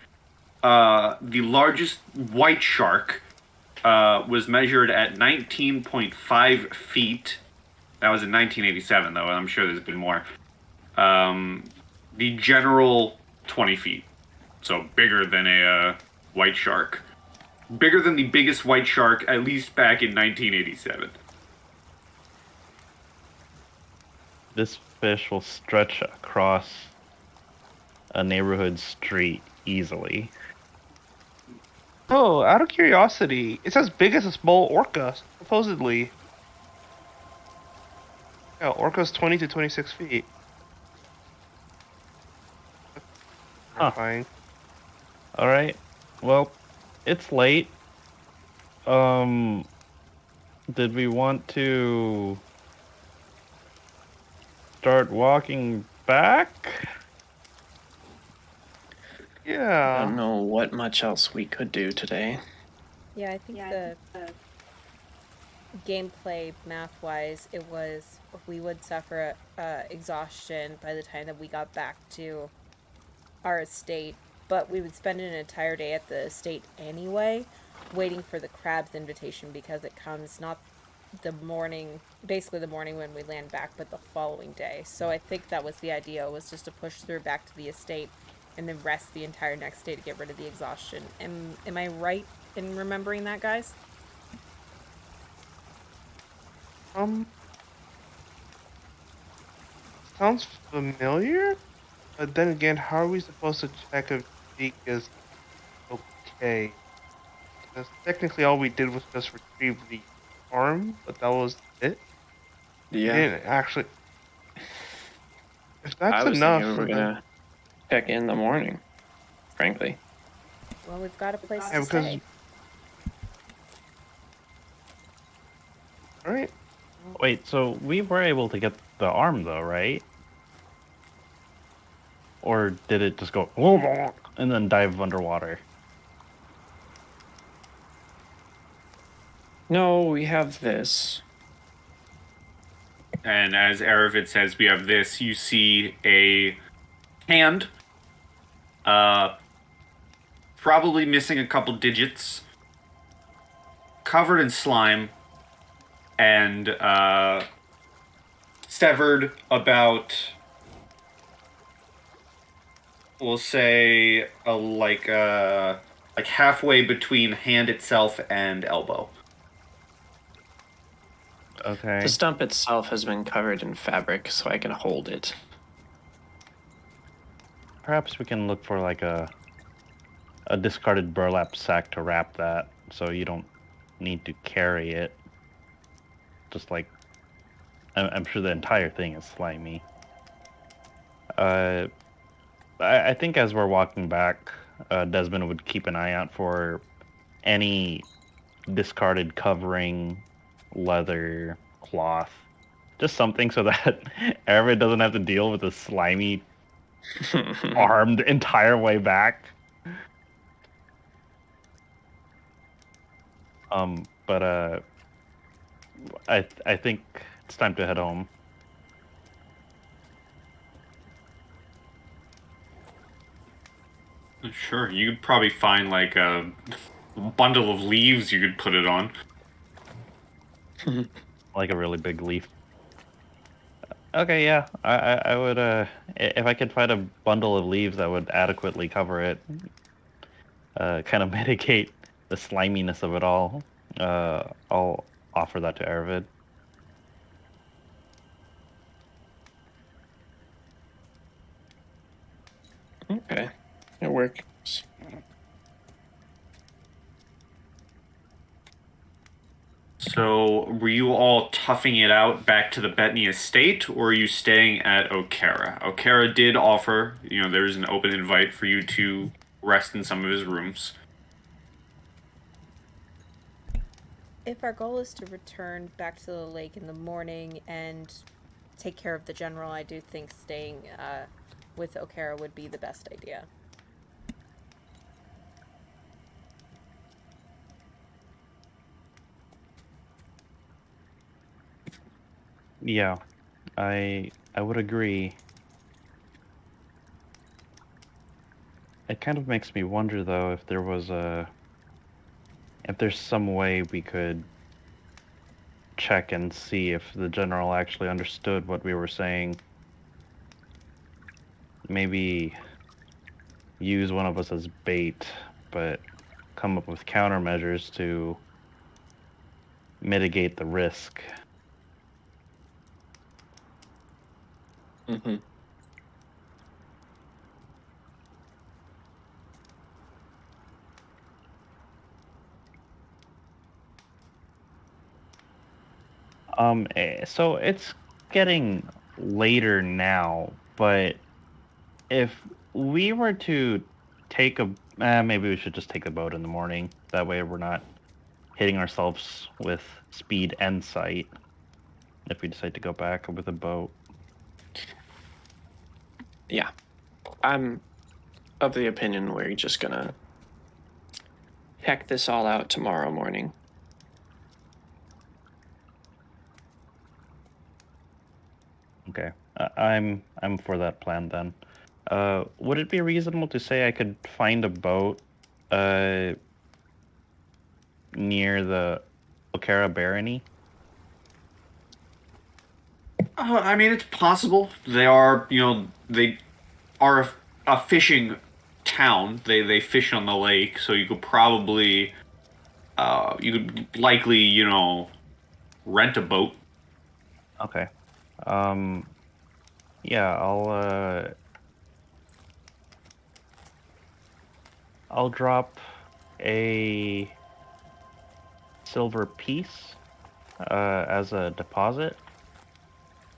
The largest white shark was measured at 19.5 feet. That was in 1987, though. I'm sure there's been more. The general, 20 feet. So bigger than a white shark. Bigger than the biggest white shark, at least back in 1987. This fish will stretch across a neighborhood street easily. Oh, out of curiosity, it's as big as a small orca, supposedly. Yeah, orca's 20 to 26 feet. Terrifying. All right. Well, it's late. Did we want to start walking back? I Yeah. don't know what much else we could do today. Yeah, I think the gameplay math-wise, it was we would suffer exhaustion by the time that we got back to our estate, but we would spend an entire day at the estate anyway, waiting for the crab's invitation because it comes not the morning, basically the morning when we land back, but the following day. So I think that was the idea, was just to push through back to the estate and then rest the entire next day to get rid of the exhaustion. Am I right in remembering that, guys? Sounds familiar, but then again, how are we supposed to check if Zeke is okay? Because technically all we did was just retrieve the arm, but that was it? Yeah. We didn't actually... If that's I was enough, thinking we were then... gonna check in the morning, frankly. Well, we've got a place Yeah, to because... stay. Alright. Wait, so we were able to get the arm though, right? Or did it just go and then dive underwater? No, we have this. And as Aravid says, we have this. You see a hand, probably missing a couple digits, covered in slime, and severed about, we'll say, like halfway between hand itself and elbow. Okay. The stump itself has been covered in fabric, so I can hold it. Perhaps we can look for like a discarded burlap sack to wrap that, so you don't need to carry it. Just like, I'm sure the entire thing is slimy. I think as we're walking back, Desmond would keep an eye out for any discarded covering, leather, cloth, just something so that Aravid doesn't have to deal with the slimy arm the entire way back. But I think it's time to head home. Sure, you could probably find like a bundle of leaves you could put it on. Like a really big leaf. Okay, yeah, I would, if I could find a bundle of leaves that would adequately cover it, kind of mitigate the sliminess of it all, I'll offer that to Aravid. Okay, it works. So, were you all toughing it out back to the Bettany estate, or are you staying at Okara? Okara did offer, there's an open invite for you to rest in some of his rooms. If our goal is to return back to the lake in the morning and take care of the general, I do think staying with Okara would be the best idea. Yeah, I would agree. It kind of makes me wonder though if there's some way we could check and see if the general actually understood what we were saying. Maybe use one of us as bait, but come up with countermeasures to mitigate the risk. Mm-hmm. So it's getting later now, but if we were to take maybe we should just take the boat in the morning. That way we're not hitting ourselves with speed and sight if we decide to go back with a boat. Yeah. I'm of the opinion we're just gonna check this all out tomorrow morning. Okay. I'm for that plan then. Would it be reasonable to say I could find a boat near the Okara barony? I mean, it's possible. They are, they are a fishing town. They fish on the lake, so you could probably, you could likely, rent a boat. Okay. Yeah, I'll drop a silver piece as a deposit,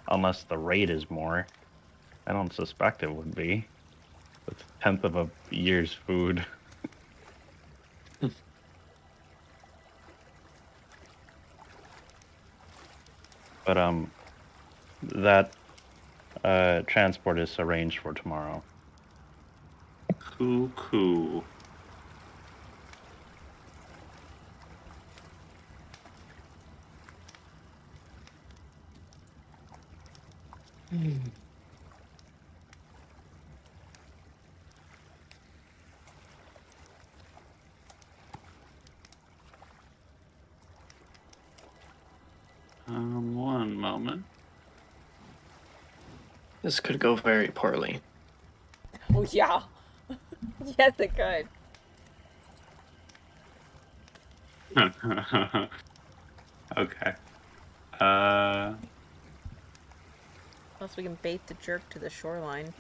unless the rate is more. I don't suspect it would be. It's a tenth of a year's food. But that transport is arranged for tomorrow. Cool. One moment. This could go very poorly. Oh, yeah. Yes, it could. Okay. Unless we can bait the jerk to the shoreline.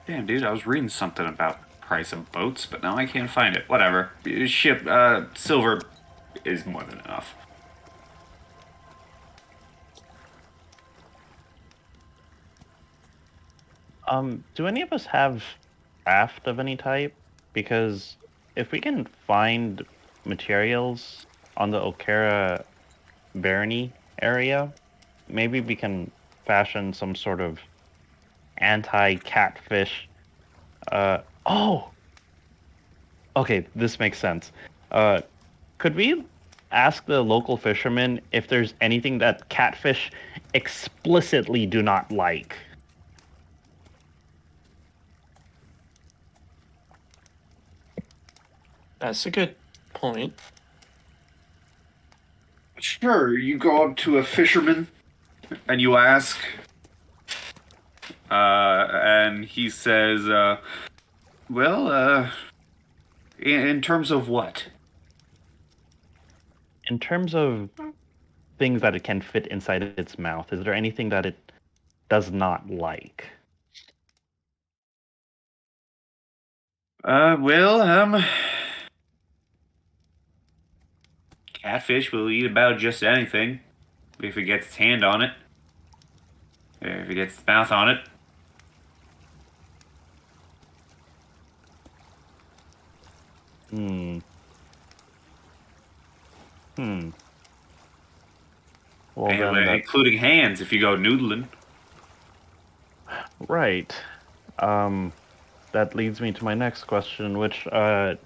Damn, dude, I was reading something about price of boats, but now I can't find it. Whatever. Ship, silver is more than enough. Do any of us have raft of any type? Because if we can find materials on the Okara barony area, maybe we can fashion some sort of anti-catfish. Oh! Okay, this makes sense. Could we ask the local fishermen if there's anything that catfish explicitly do not like? That's a good point. Sure, you go up to a fisherman and you ask, and he says, well, in terms of what? In terms of things that it can fit inside its mouth, is there anything that it does not like? Well, catfish will eat about just anything if it gets its hand on it, or if it gets its mouth on it. Hmm. Well, Anyway, then including hands if you go noodling. right. That leads me to my next question, which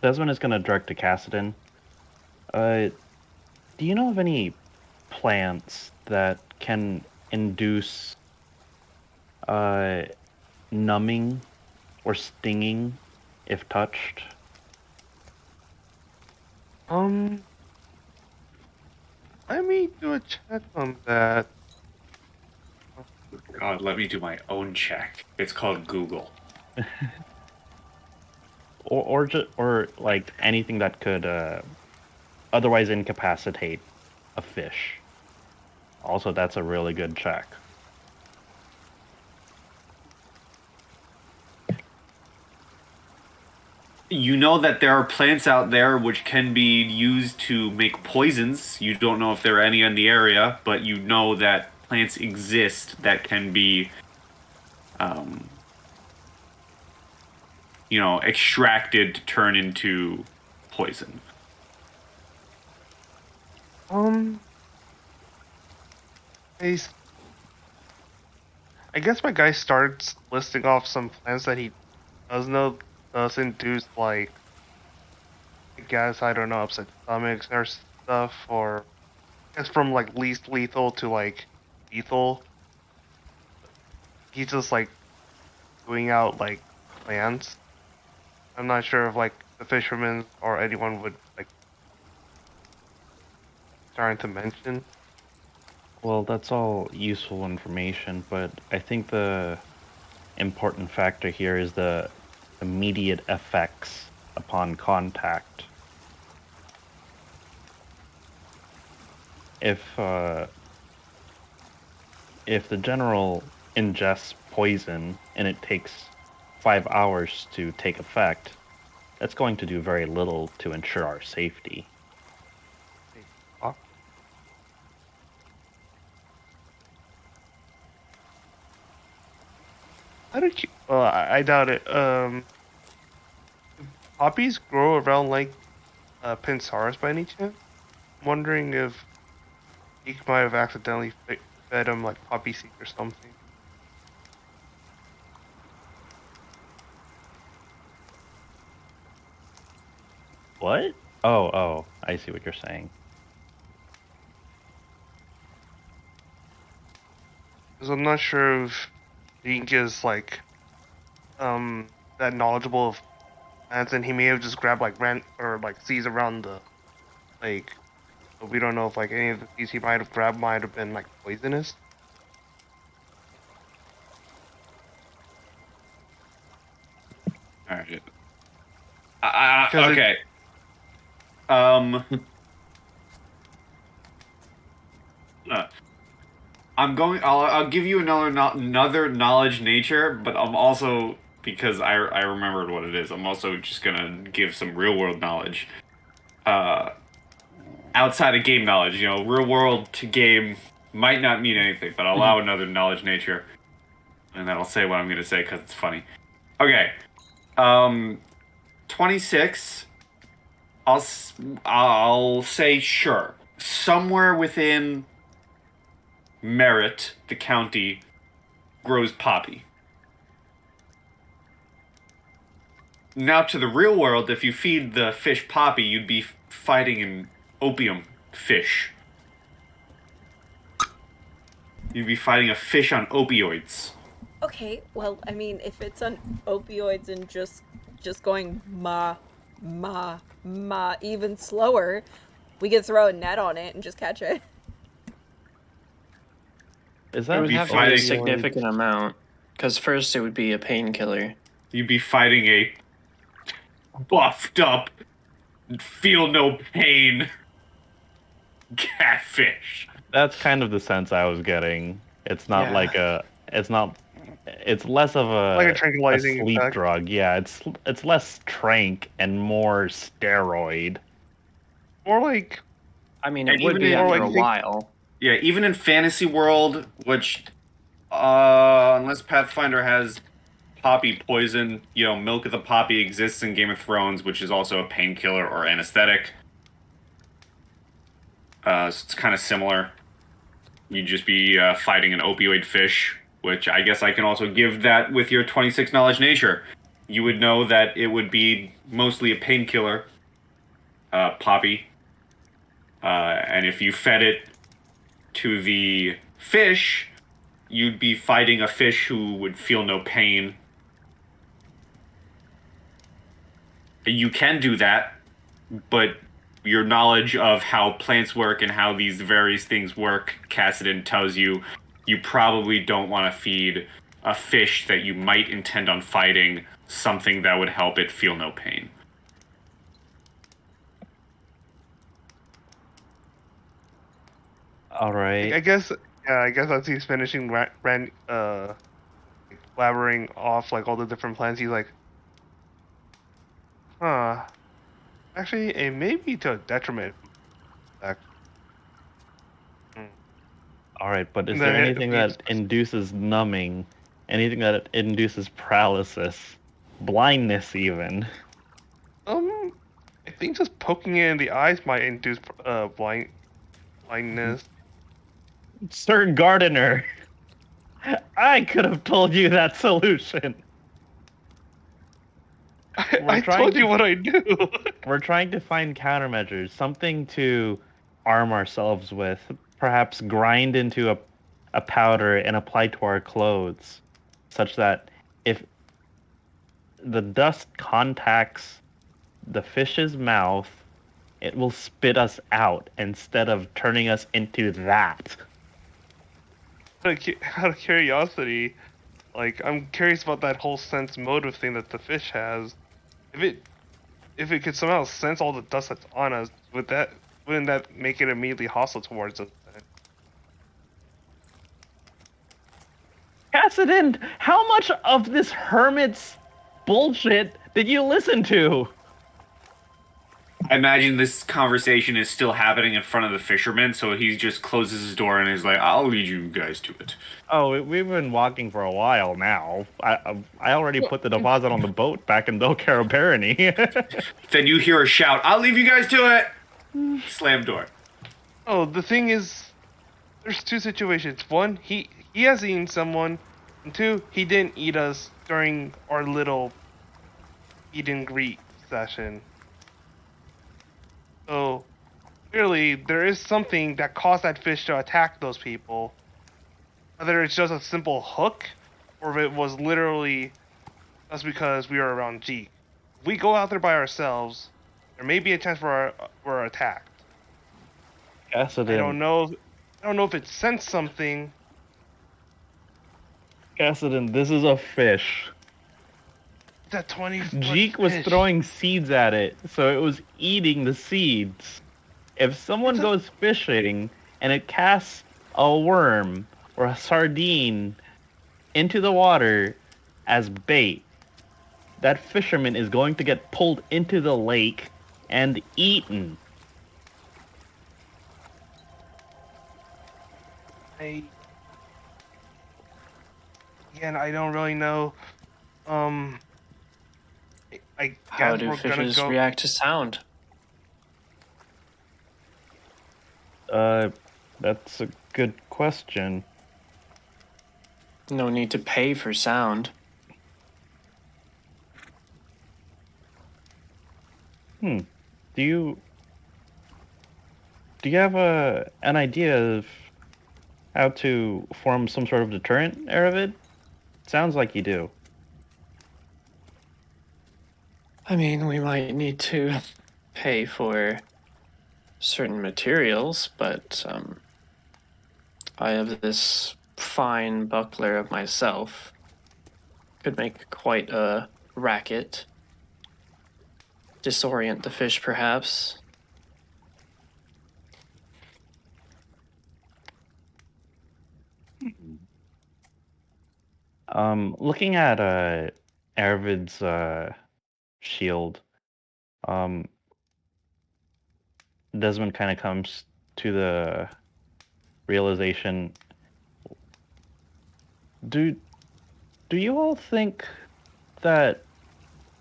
Desmond is going to direct to Cassidon. Do you know of any plants that can induce numbing or stinging if touched? Let me do a check on that. God, let me do my own check. It's called Google. or like anything that could otherwise incapacitate a fish. Also, that's a really good check. You know that there are plants out there which can be used to make poisons. You don't know if there are any in the area, but you know that plants exist that can be, extracted to turn into poison. I, s- I guess my guy starts listing off some plants that he does know does induce, like, I guess, I don't know, upset stomachs or stuff, or I guess from like least lethal to like lethal. He's just like doing out like plants. I'm not sure if like the fishermen or anyone would like starting to mention. Well, that's all useful information, but I think the important factor here is the immediate effects upon contact. If the general ingests poison and it takes 5 hours to take effect, that's going to do very little to ensure our safety. How did you? I doubt it. Poppies grow around like Pinsaris by any chance? I'm wondering if he might have accidentally fed him like poppy seed or something. What? Oh, I see what you're saying. Because I'm not sure if Dink is like that knowledgeable of plants, and he may have just grabbed like rent or like seeds around the lake. But we don't know if like any of the seeds he might have grabbed might have been like poisonous. All right. Because Okay. I'll give you another knowledge nature, but I'm also, because I remembered what it is, I'm also just gonna give some real world knowledge. Uh, Outside of game knowledge, real world to game might not mean anything, but I'll allow another knowledge nature, and then I'll say what I'm gonna say because it's funny. Okay. 26. I'll say sure. Somewhere within Merritt, the county, grows poppy. Now, to the real world, if you feed the fish poppy, you'd be fighting an opium fish. You'd be fighting a fish on opioids. Okay, well, I mean, if it's on opioids and just going ma, even slower, we could throw a net on it and just catch it. Is It that would have to be a opioids? significant amount, because first it would be a painkiller. You'd be fighting a buffed up, feel no pain catfish. That's kind of the sense I was getting. It's not Yeah. like it's not it's less of Like a a tranquilizing sleep effect. drug. Yeah, it's less trank and more steroid. More like I mean, And it would even be in, more after like a think while. yeah, even in fantasy world, which unless Pathfinder has poppy poison, milk of the poppy exists in Game of Thrones, which is also a painkiller or anesthetic. So it's kind of similar. You'd just be fighting an opioid fish, which I guess I can also give that with your 26 knowledge nature. You would know that it would be mostly a painkiller, poppy. And if you fed it to the fish, you'd be fighting a fish who would feel no pain. You can do that, but your knowledge of how plants work and how these various things work, Cassidon tells you, you probably don't want to feed a fish that you might intend on fighting something that would help it feel no pain. All right. I guess as he's finishing blabbering off like all the different plans, he's like, huh. Actually, it may be to a detriment. Like, hmm. All right, but is And there then it anything beats. that induces numbing? Anything that induces paralysis? Blindness, even? I think just poking it in the eyes might induce blindness. Sir Gardener, I could have told you that solution. I told you what I do. We're trying to find countermeasures, something to arm ourselves with, perhaps grind into a powder and apply to our clothes, such that if the dust contacts the fish's mouth, it will spit us out instead of turning us into that. Out of curiosity, like I'm curious about that whole sense motive thing that the fish has. If it could somehow sense all the dust that's on us, wouldn't that make it immediately hostile towards us? Then? Cassidin, how much of this hermit's bullshit did you listen to? I imagine this conversation is still happening in front of the fisherman, so he just closes his door and is like, I'll lead you guys to it. Oh, we've been walking for a while now. I already put the deposit on the boat back in Dolcaro Barony. Then you hear a shout, I'll leave you guys to it! Slam door. Oh, the thing is, there's two situations. One, he has eaten someone, and two, he didn't eat us during our little eat and greet session. So clearly, there is something that caused that fish to attack those people. Whether it's just a simple hook, or if it was literally just because we were around G. If we go out there by ourselves, there may be a chance we're attacked. Cassidin, I don't know if it sensed something. Cassidin, this is a fish. That 20-foot Jeek was fish. throwing seeds at it, so it was eating the seeds. If someone goes fishing and it casts a worm or a sardine into the water as bait, that fisherman is going to get pulled into the lake and eaten. Again, I don't really know. I How guess do we're gonna fishes go. react to sound? That's a good question. No need to pay for sound. Do you have an idea of how to form some sort of deterrent, Aravid? Sounds like you do. I mean, we might need to pay for certain materials, but I have this fine buckler of myself. Could make quite a racket. Disorient the fish, perhaps. Looking at Arvid's shield, um, Desmond kind of comes to the realization. Do you all think that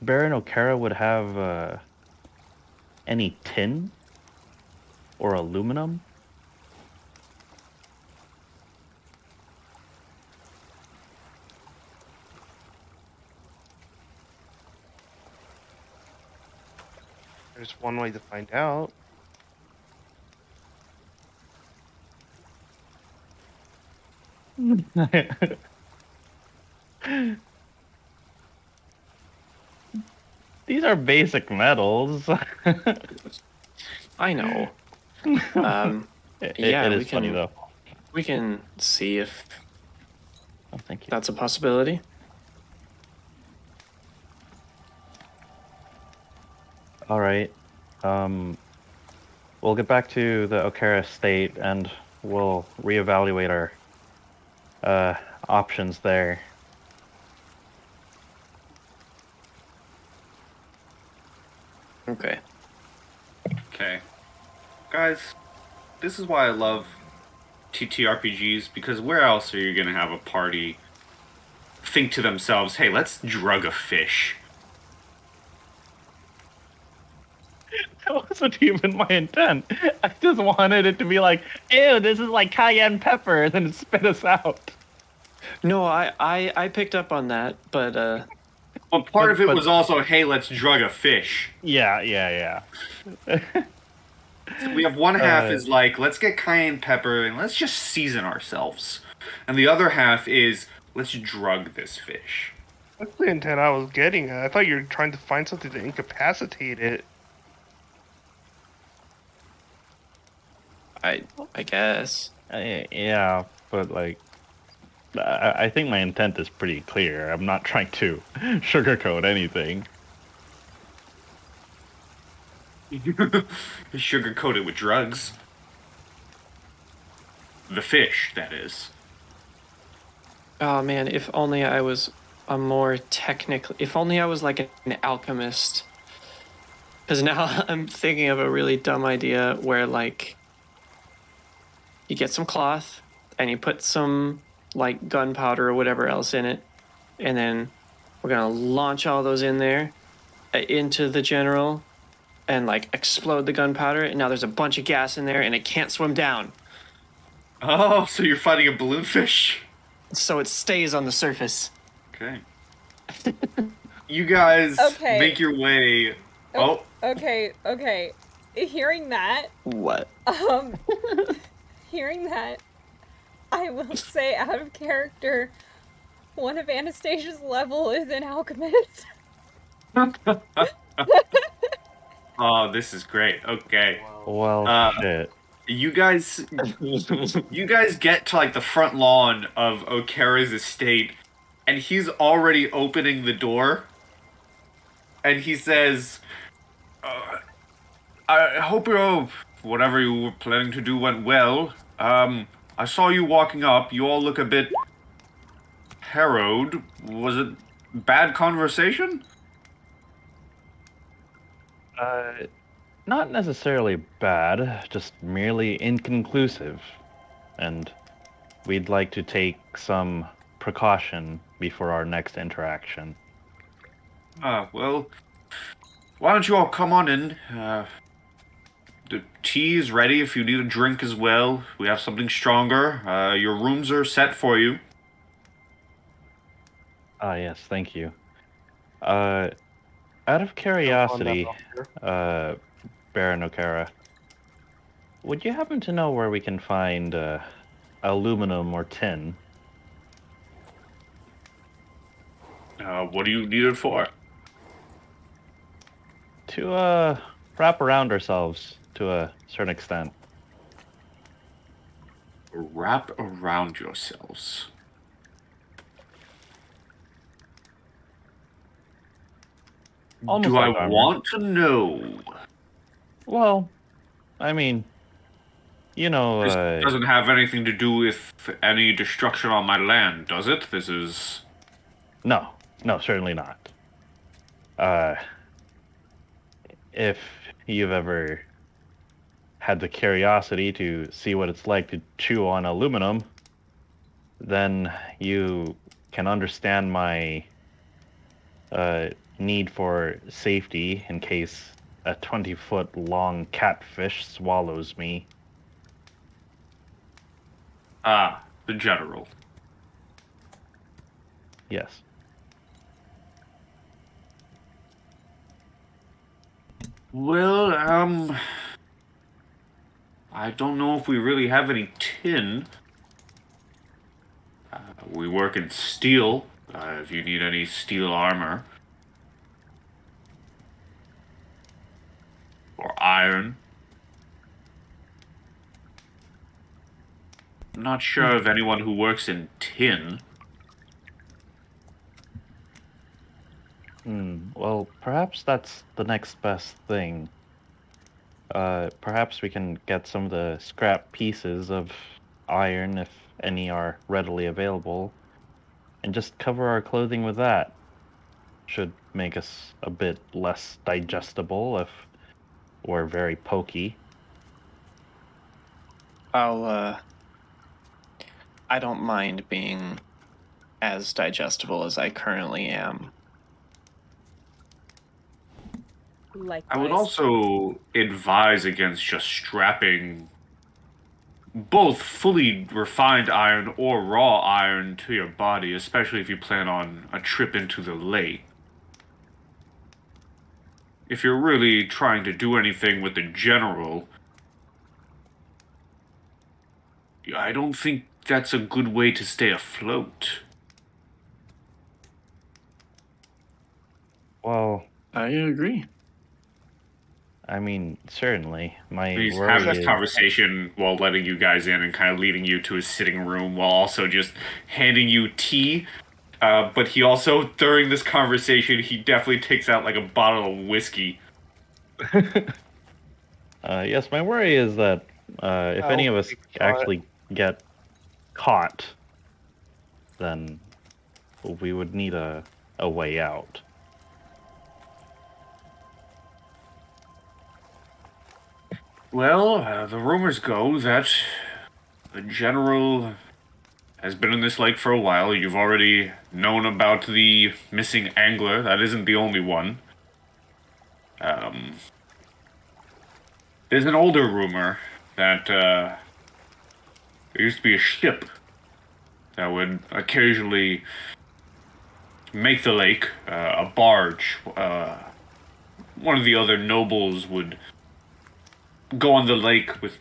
Baron O'Kara would have any tin or aluminum? There's one way to find out. These are basic metals. I know. It is funny though. We can see if Oh, thank you. that's a possibility. All right. We'll get back to the Okara estate and we'll reevaluate our options there. Okay. Okay. Guys, this is why I love TTRPGs, because where else are you going to have a party think to themselves, hey, let's drug a fish? That wasn't even my intent. I just wanted it to be like, ew, this is like cayenne pepper, and then spit us out. No, I picked up on that, but Well, part of it was also, hey, let's drug a fish. Yeah. So we have one half is like, let's get cayenne pepper and let's just season ourselves. And the other half is, let's drug this fish. That's the intent I was getting at. I thought you were trying to find something to incapacitate it. I guess. Yeah, but like, I think my intent is pretty clear. I'm not trying to sugarcoat anything. Sugarcoat it with drugs. The fish, that is. Oh man, if only I was a more technical. If only I was like an alchemist. Because now I'm thinking of a really dumb idea where like you get some cloth and you put some like gunpowder or whatever else in it, and then we're gonna launch all those in there into the general and like explode the gunpowder, and now there's a bunch of gas in there and it can't swim down. Oh, so you're fighting a balloon fish? So it stays on the surface. Okay. You guys Okay. make your way. Oh. Okay. Hearing that, What? hearing that, I will say out of character, one of Anastasia's level is an alchemist. Oh, this is great. Okay. Well, shit. You guys get to like the front lawn of Okara's estate, and he's already opening the door. And he says, I hope whatever you were planning to do went well. I saw you walking up. You all look a bit harrowed. Was it bad conversation? Not necessarily bad, just merely inconclusive. And we'd like to take some precaution before our next interaction. Well, why don't you all come on in? The tea is ready if you need a drink as well. We have something stronger. Your rooms are set for you. Ah, yes, thank you. Out of curiosity, Baron Okara, would you happen to know where we can find aluminum or tin? What do you need it for? To wrap around ourselves to a certain extent. Wrap around yourselves. Almost Do like I armor. want to know? Well, I mean, you know, This doesn't have anything to do with any destruction on my land, does it? This is No, certainly not. Uh, if you've ever had the curiosity to see what it's like to chew on aluminum, then you can understand my uh, need for safety in case a 20-foot long catfish swallows me. Ah, the general. Yes. Well, I don't know if we really have any tin. We work in steel, if you need any steel armor. Or iron. I'm not sure of anyone who works in tin. Well, perhaps that's the next best thing. Perhaps we can get some of the scrap pieces of iron, if any are readily available, and just cover our clothing with that. Should make us a bit less digestible if we're very pokey. I don't mind being as digestible as I currently am. Likewise. I would also advise against just strapping both fully refined iron or raw iron to your body, especially if you plan on a trip into the lake. If you're really trying to do anything with the general, I don't think that's a good way to stay afloat. Well, I agree. I mean, certainly. My He's worry having this is conversation while letting you guys in and kind of leading you to his sitting room while also just handing you tea. But he also, during this conversation, he definitely takes out like a bottle of whiskey. yes, my worry is that if any of us actually get caught, then we would need a way out. Well, the rumors go that the general has been in this lake for a while. You've already known about the missing angler. That isn't the only one. There's an older rumor that there used to be a ship that would occasionally make the lake, a barge. One of the other nobles would go on the lake with,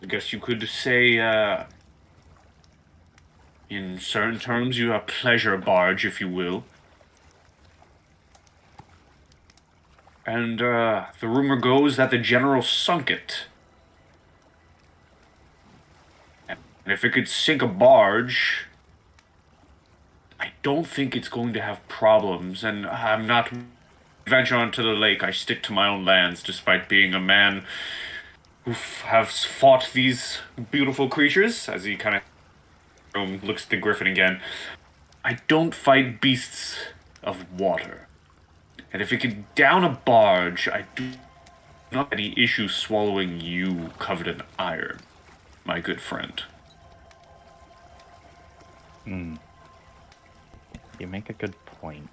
I guess you could say, in certain terms, you have pleasure barge, if you will. And the rumor goes that the general sunk it. And if it could sink a barge, I don't think it's going to have problems. And I'm not venture onto the lake. I stick to my own lands, despite being a man who has fought these beautiful creatures. As he kind of looks at the griffin again. I don't fight beasts of water. And if it could down a barge, I do not have any issue swallowing you covered in iron, my good friend. You make a good point.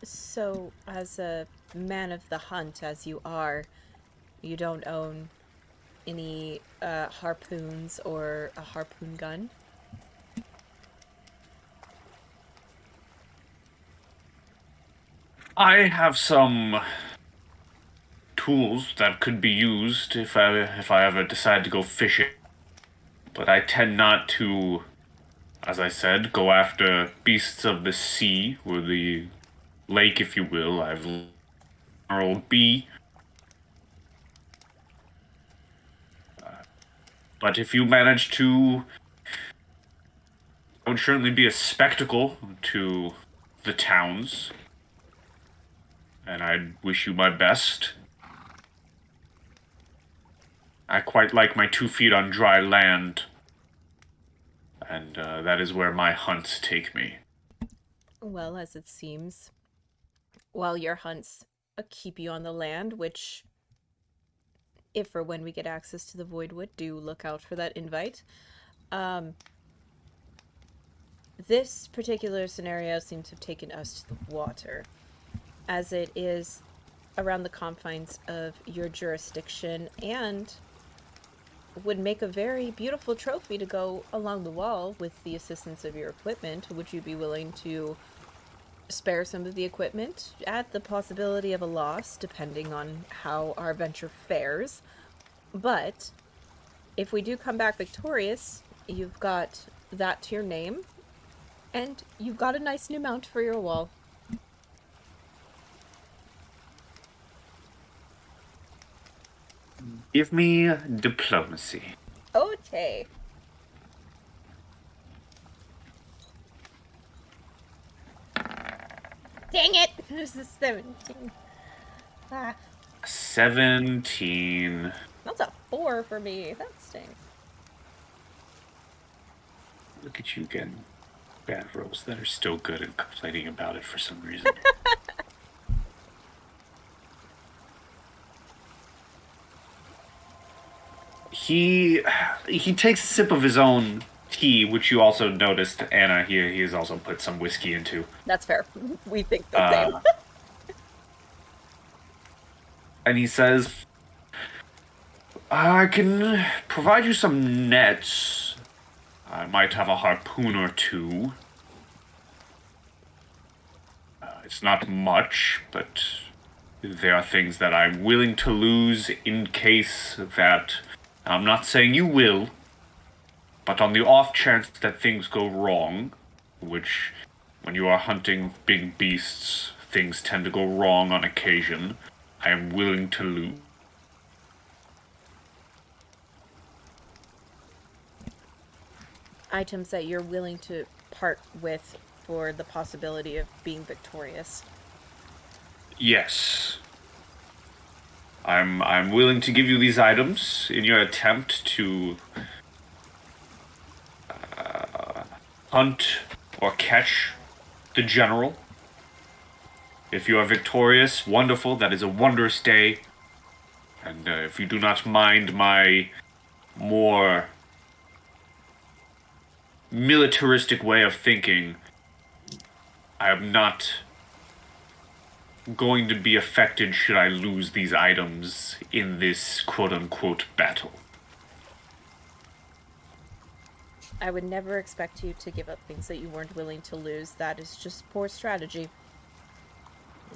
So, as a man of the hunt, as you are, you don't own any harpoons or a harpoon gun? I have some tools that could be used if I ever decide to go fishing, but I tend not to, as I said, go after beasts of the sea or the lake, if you will. I've General B. But if you manage to, it would certainly be a spectacle to the towns, and I'd wish you my best. I quite like my 2 feet on dry land, and that is where my hunts take me. Well, as it seems, while your hunts keep you on the land, which, if or when we get access to the Voidwood, do look out for that invite. This particular scenario seems to have taken us to the water, as it is around the confines of your jurisdiction and would make a very beautiful trophy to go along the wall with the assistance of your equipment. Would you be willing to spare some of the equipment at the possibility of a loss, depending on how our venture fares? But if we do come back victorious, you've got that to your name, and you've got a nice new mount for your wall. Give me diplomacy. Okay. Dang it! This is 17. Ah, 17. that's a 4 for me. That stinks. Look at you getting bad rolls that are still good and complaining about it for some reason. He takes a sip of his own tea, which you also noticed, Anna. He has also put some whiskey into. That's fair. We think the same. And he says, I can provide you some nets. I might have a harpoon or two. It's not much, but there are things that I'm willing to lose in case that... I'm not saying you will, but on the off chance that things go wrong, which when you are hunting big beasts, things tend to go wrong on occasion, I am willing to lose. Items that you're willing to part with for the possibility of being victorious. Yes. I'm willing to give you these items in your attempt to hunt or catch the general. If you are victorious, wonderful, that is a wondrous day. And if you do not mind my more militaristic way of thinking, I am not going to be affected should I lose these items in this quote-unquote battle. I would never expect you to give up things that you weren't willing to lose. That is just poor strategy.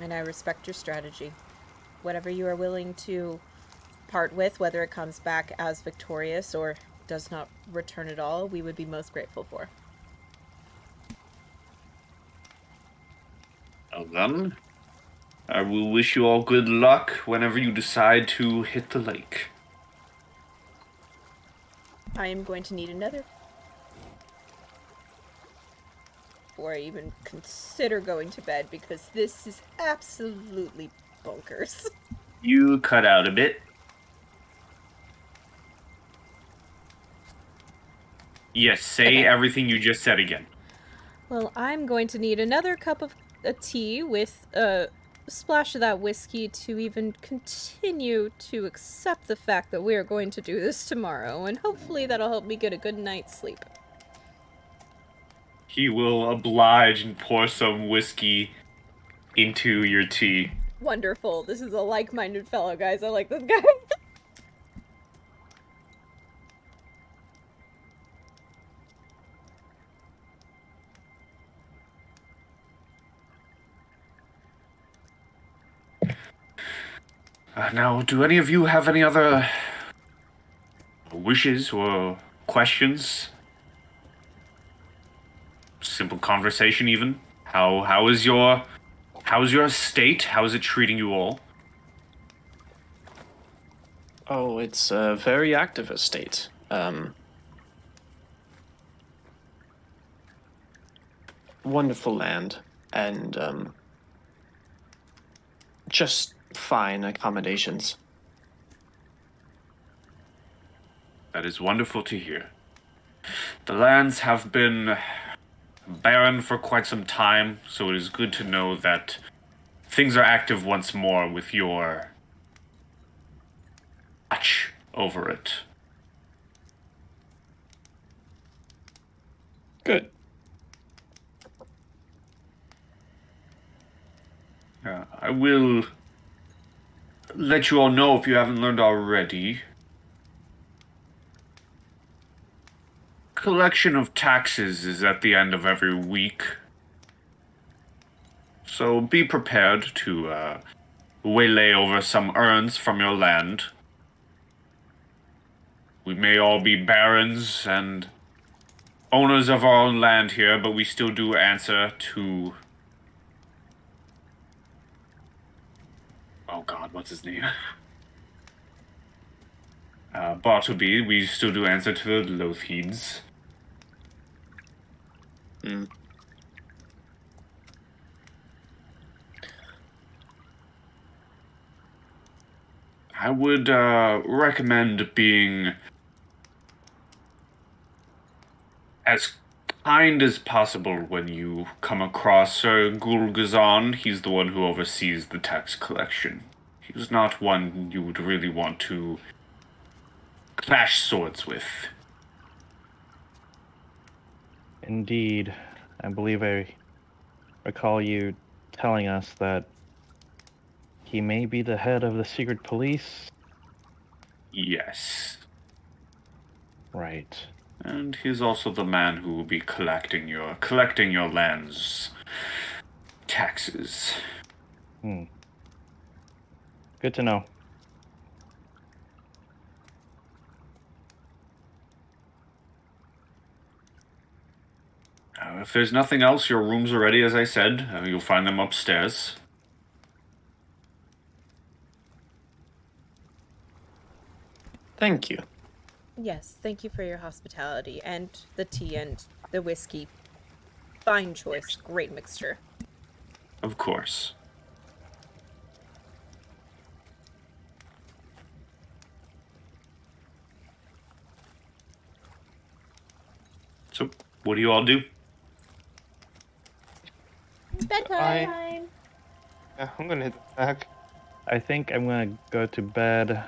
And I respect your strategy. Whatever you are willing to part with, whether it comes back as victorious or does not return at all, we would be most grateful for. Well then, I will wish you all good luck whenever you decide to hit the lake. I am going to need another before I even consider going to bed, because this is absolutely bonkers. You cut out a bit. Yes, say everything you just said again. Well, I'm going to need another cup of tea with a splash of that whiskey to even continue to accept the fact that we are going to do this tomorrow, and hopefully that'll help me get a good night's sleep. He will oblige and pour some whiskey into your tea. Wonderful. This is a like-minded fellow, guys. I like this guy. Now, do any of you have any other wishes or questions? Simple conversation, even. How's your estate? How is it treating you all? Oh, it's a very active estate. Wonderful land, and just fine accommodations. That is wonderful to hear. The lands have been barren for quite some time, so it is good to know that things are active once more with your watch over it. Good. I will let you all know if you haven't learned already. Collection of taxes is at the end of every week. So be prepared to waylay over some urns from your land. We may all be barons and owners of our own land here, but we still do answer to... Oh god, what's his name? Bartleby, we still do answer to the Lothheeds. Mm. I would recommend being as kind as possible when you come across Sir Gulgazan. He's the one who oversees the tax collection. He's not one you would really want to clash swords with. Indeed. I believe I recall you telling us that he may be the head of the secret police. Yes. Right. And he's also the man who will be collecting your land's taxes. Good to know. If there's nothing else, your rooms are ready, as I said. You'll find them upstairs. Thank you. Yes, thank you for your hospitality and the tea and the whiskey. Fine choice, great mixture. Of course. So, what do you all do? Bedtime! Yeah, I'm gonna hit the back. I think I'm gonna go to bed,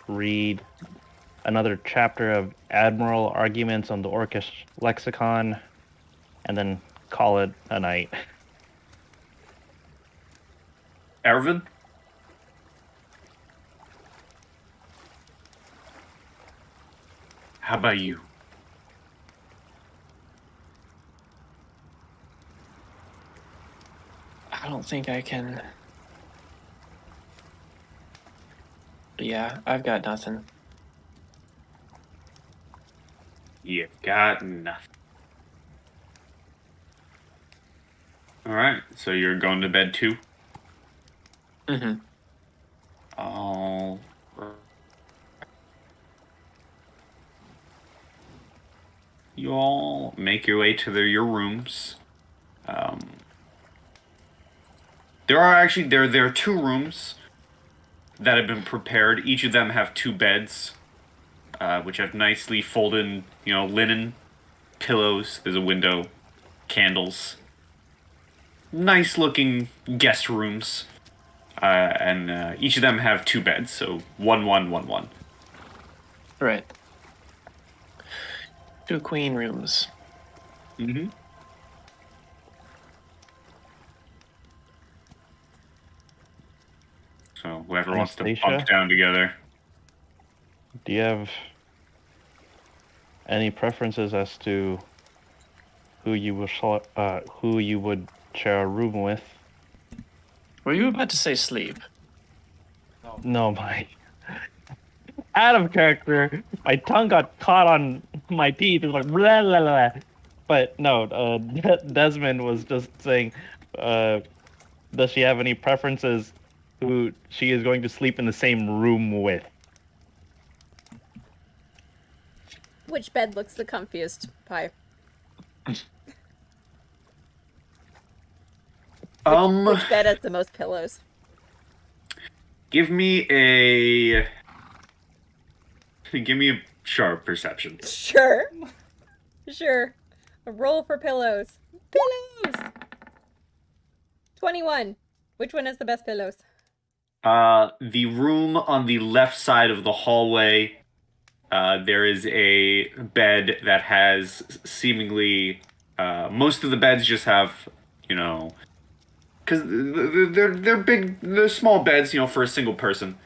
read another chapter of Admiral Arguments on the Orcish Lexicon, and then call it a night. Ervin? How about you? I don't think I can. Yeah, I've got nothing. You've got nothing. Alright, so you're going to bed too? Mm-hmm. All you all make your way to your rooms. There are two rooms that have been prepared. Each of them have two beds, which have nicely folded, linen, pillows. There's a window, candles. Nice looking guest rooms. And each of them have two beds, so 1-1-1-1. Right. 2 queen rooms. Mm-hmm. So whoever wants to Anastasia? bunk down together. Do you have any preferences as to who you would share a room with? Were you about to say sleep? No, my out of character. My tongue got caught on my teeth. It was like blah, blah, blah. But no, Desmond was just saying, does she have any preferences who she is going to sleep in the same room with? Which bed looks the comfiest, Pi? Which bed has the most pillows? Give me a Sharp perception. Sure. Sure. A roll for pillows. Pillows! 21. Which one has the best pillows? The room on the left side of the hallway, there is a bed that has seemingly, most of the beds just have, because they're small beds, for a single person.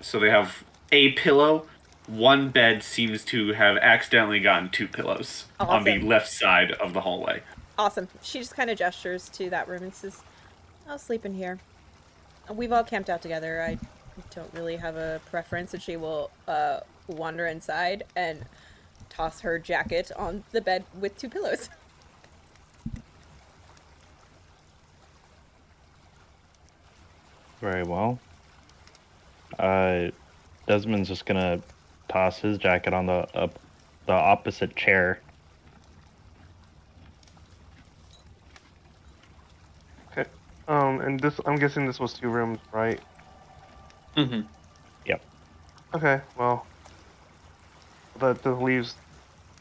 So they have a pillow. One bed seems to have accidentally gotten 2 pillows on the Awesome. left side of the hallway. Awesome. She just kind of gestures to that room and says, I'll sleep in here. We've all camped out together. I don't really have a preference, and she will wander inside and toss her jacket on the bed with 2 pillows. Very well. Desmond's just gonna toss his jacket on the opposite chair. Okay. And this, I'm guessing this was 2 rooms, right? Mm-hmm. Yep. Okay, well, that leaves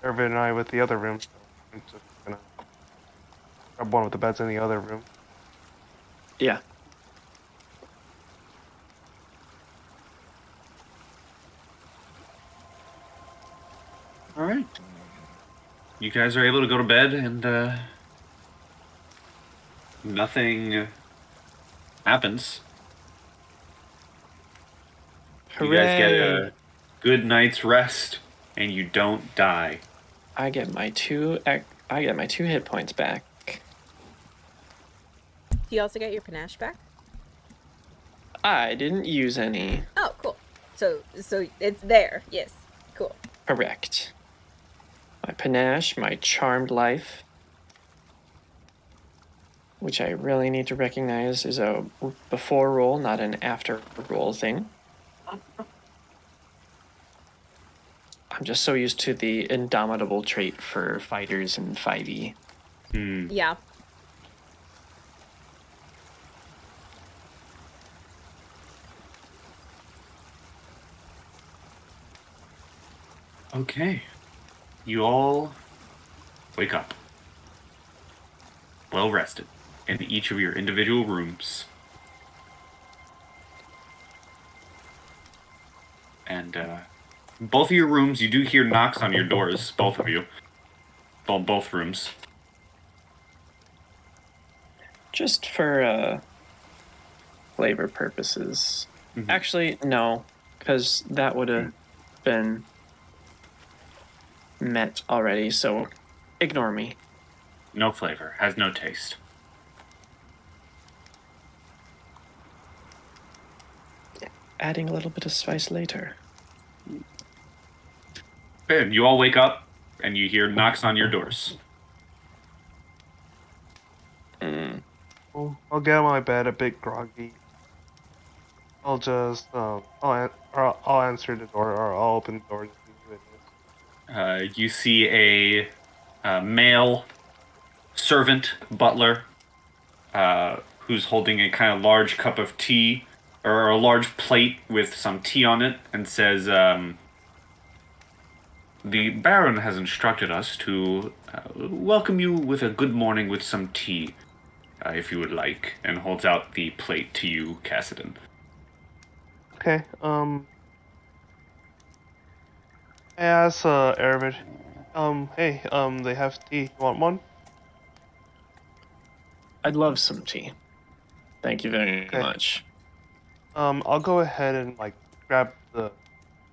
Irvin and I with the other room. So I'm just gonna grab one of the beds in the other room. Yeah. All right. You guys are able to go to bed, and nothing happens. Hooray! You guys get a good night's rest, and you don't die. I get my 2 hit points back. Do you also get your panache back? I didn't use any. Oh, cool. So it's there. Yes. Cool. Correct. My panache, my charmed life, which I really need to recognize is a before roll, not an after roll thing. I'm just so used to the indomitable trait for fighters in 5e. Yeah. Okay. You all wake up. Well rested in each of your individual rooms. And both of your rooms, you do hear knocks on your doors, both of you. Both rooms. Just for flavor purposes. Mhm. Actually, no, because that would have been met already, so ignore me. No flavor, has no taste. Adding a little bit of spice later. Okay, you all wake up, and you hear knocks on your doors. Well, I'll get on my bed a bit groggy. I'll just I'll answer the door, or I'll open the door to see who it is. You see a male servant, butler, who's holding a kind of large cup of tea, or a large plate with some tea on it, and says, the Baron has instructed us to welcome you with a good morning with some tea, if you would like, and holds out the plate to you, Cassidon. Okay. I ask Aravid. Hey, they have tea. You want one? I'd love some tea. Thank you very Okay. much. I'll go ahead and grab the.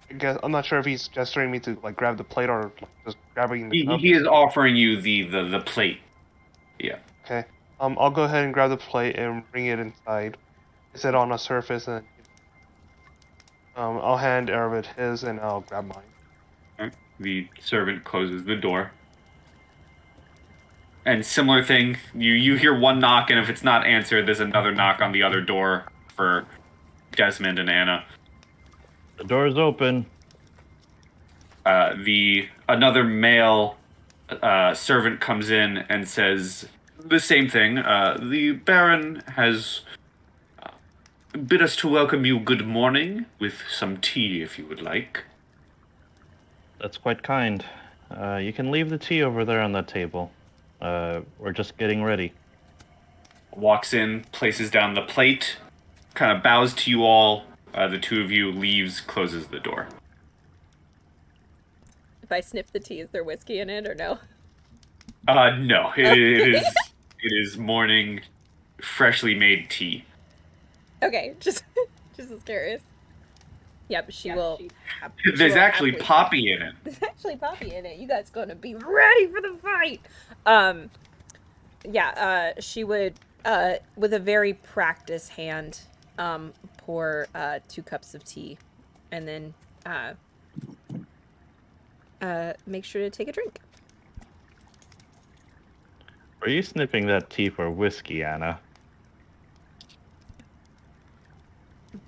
I guess I'm not sure if he's gesturing me to grab the plate or just grabbing the cup. He is offering you the plate. Yeah. Okay. I'll go ahead and grab the plate and bring it inside. Place it on a surface, and I'll hand Aravid his, and I'll grab mine. The servant closes the door. And similar thing, you hear one knock, and if it's not answered, there's another knock on the other door for Desmond and Anna. The door's open. Another male servant comes in and says the same thing. The Baron has bid us to welcome you good morning with some tea, if you would like. That's quite kind. You can leave the tea over there on that table. We're just getting ready. Walks in, places down the plate, kind of bows to you all. The two of you leaves, closes the door. If I sniff the tea, is there whiskey in it or no? No, it is morning, freshly made tea. Okay, just as curious. Yep, she will. There's actually poppy in it. There's actually poppy in it. You guys gonna be ready for the fight. She would, with a very practiced hand, pour 2 cups of tea, and then make sure to take a drink. Are you sniffing that tea for whiskey, Anna?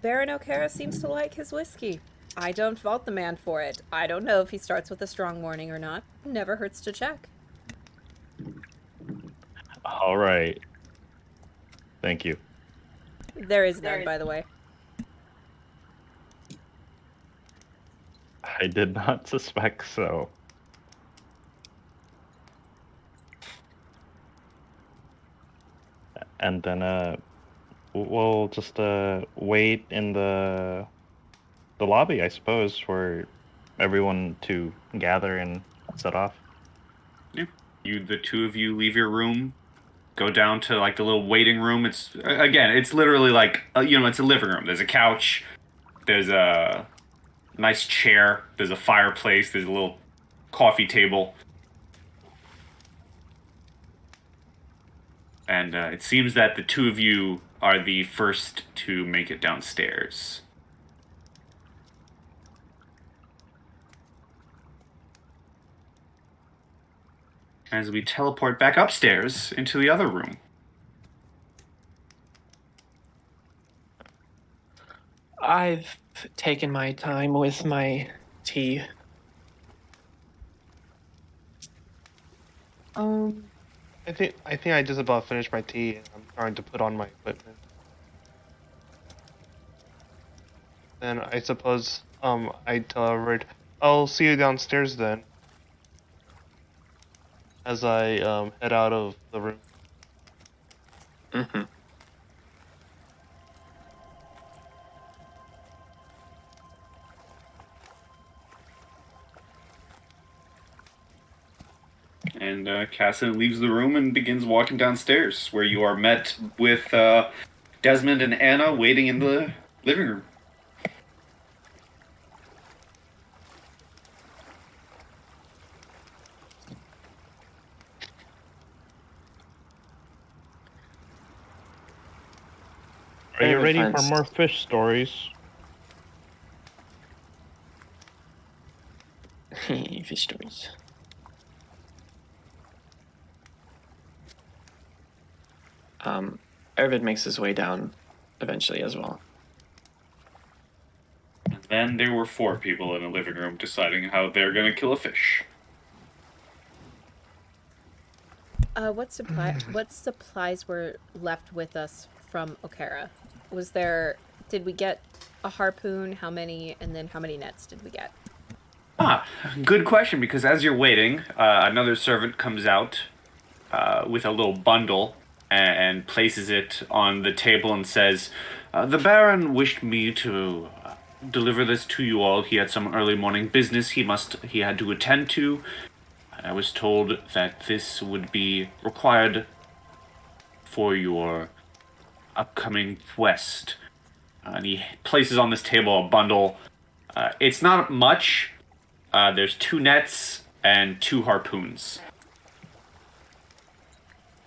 Baron O'Cara seems to like his whiskey. I don't fault the man for it. I don't know if he starts with a strong morning or not. Never hurts to check. All right. Thank you. There is none, by the way. I did not suspect so. And then we'll just wait in the lobby, I suppose, for everyone to gather and set off. Yeah. The two of you leave your room, go down to like the little waiting room. It's literally like it's a living room. There's a couch, there's a nice chair, there's a fireplace, there's a little coffee table. And it seems that the two of you are the first to make it downstairs. As we teleport back upstairs into the other room. I've taken my time with my tea. I think I just about finished my tea and I'm trying to put on my equipment. Then I suppose I tell everyone, I'll see you downstairs then. As I head out of the room. Mm-hmm. And Casson leaves the room and begins walking downstairs, where you are met with Desmond and Anna waiting in the living room. Are you ready for more fish stories? Fish stories. Arvid makes his way down eventually as well. And then there were 4 people in a living room deciding how they're going to kill a fish. What supplies were left with us from O'Cara? Did we get a harpoon? How many? And then how many nets did we get? Good question, because as you're waiting, another servant comes out with a little bundle and places it on the table and says, the Baron wished me to deliver this to you all. He had some early morning business he had to attend to. I was told that this would be required for your upcoming quest. And he places on this table a bundle. It's not much. There's 2 nets and 2 harpoons.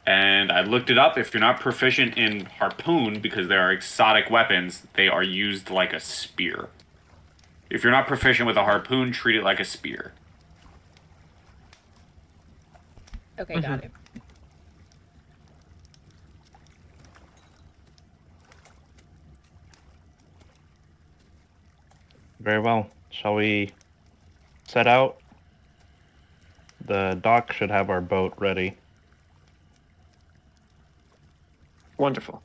And I looked it up. If you're not proficient in harpoon, because they are exotic weapons, they are used like a spear. If you're not proficient with a harpoon, treat it like a spear. Okay, got it. Very well. Shall we set out? The dock should have our boat ready. Wonderful.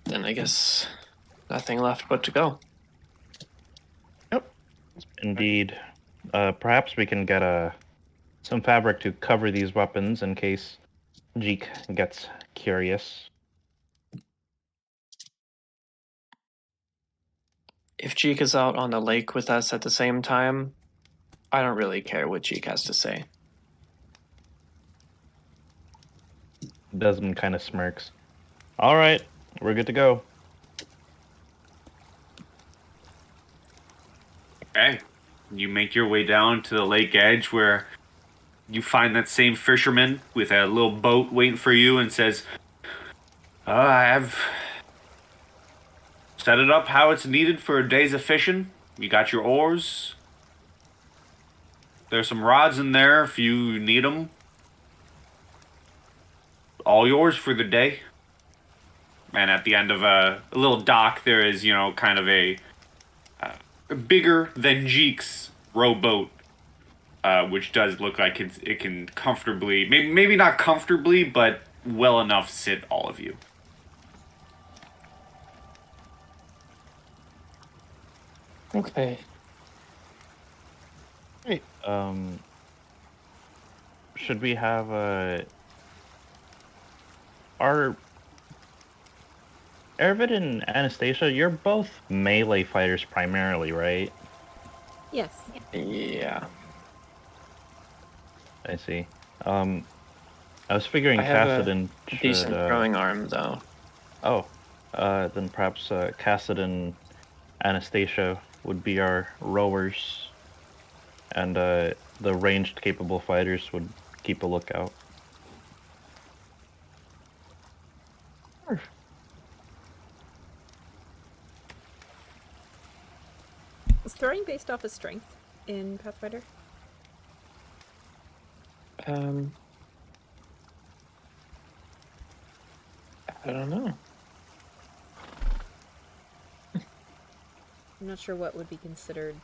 Then I guess nothing left but to go. Indeed. Perhaps we can get some fabric to cover these weapons in case Jeek gets curious. If Jeek is out on the lake with us at the same time, I don't really care what Jeek has to say. Desmond kind of smirks. All right, we're good to go. Okay. You make your way down to the lake edge where you find that same fisherman with a little boat waiting for you and says, I've set it up how it's needed for a days of fishing. You got your oars. There's some rods in there if you need them. All yours for the day. And at the end of a little dock, there is, kind of a bigger than Jeek's rowboat, which does look like it can comfortably, maybe not comfortably, but well enough sit all of you. Okay. Great. Should we have our Arvid and Anastasia? You're both melee fighters primarily, right? Yes. Yeah. I see. I was figuring I have Cassidon a should. decent throwing arm, though. Oh, then perhaps Cassidon, Anastasia would be our rowers, and the ranged capable fighters would keep a lookout. Is throwing based off of strength in Pathfinder? I don't know. I'm not sure what would be considered.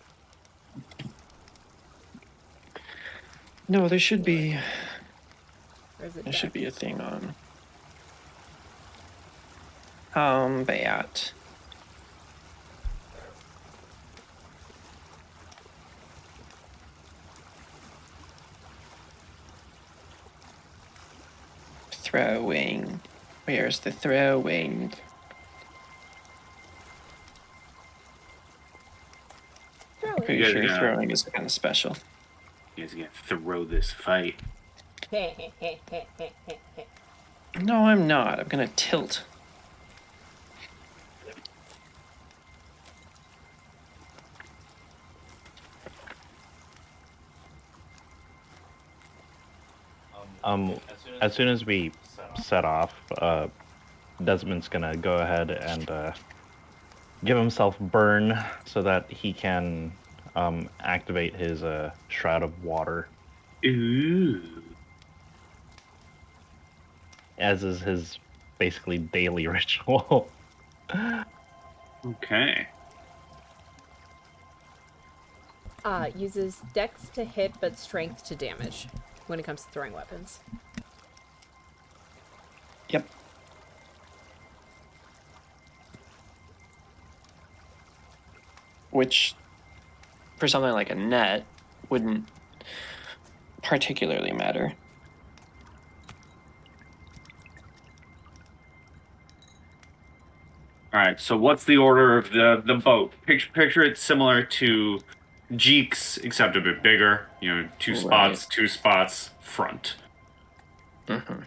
No, there should be. Or is it There should be a dex? thing on. Combat. Throwing. Where's the throwing? Throwing. Pretty Yeah, sure yeah. throwing is kind of special. You guys are gonna throw this fight. No, I'm not. I'm gonna tilt. As soon as we set off, Desmond's gonna go ahead and give himself burn so that he can activate his Shroud of Water, Ooh. as is his basically daily ritual. Okay. Uses dex to hit but strength to damage when it comes to throwing weapons. Yep. Which, for something like a net, wouldn't particularly matter. All right. So what's the order of the boat? Picture it similar to Jeek's, except a bit bigger. Two spots front. Mm-hmm.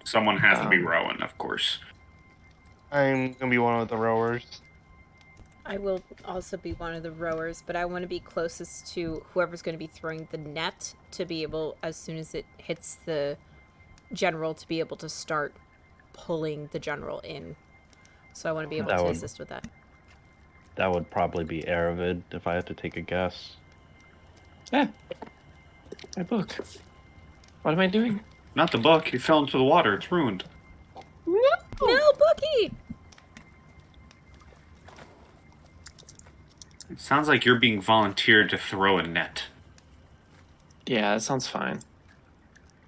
Someone has to be rowing, of course. I'm gonna be one of the rowers. I will also be one of the rowers, but I want to be closest to whoever's going to be throwing the net to be able, as soon as it hits the general, to be able to start pulling the general in. So I want to be able to assist with that. That would probably be Arvid, if I had to take a guess. Yeah. My book. What am I doing? Not the book. He fell into the water. It's ruined. No, Bookie! It sounds like you're being volunteered to throw a net. Yeah, that sounds fine.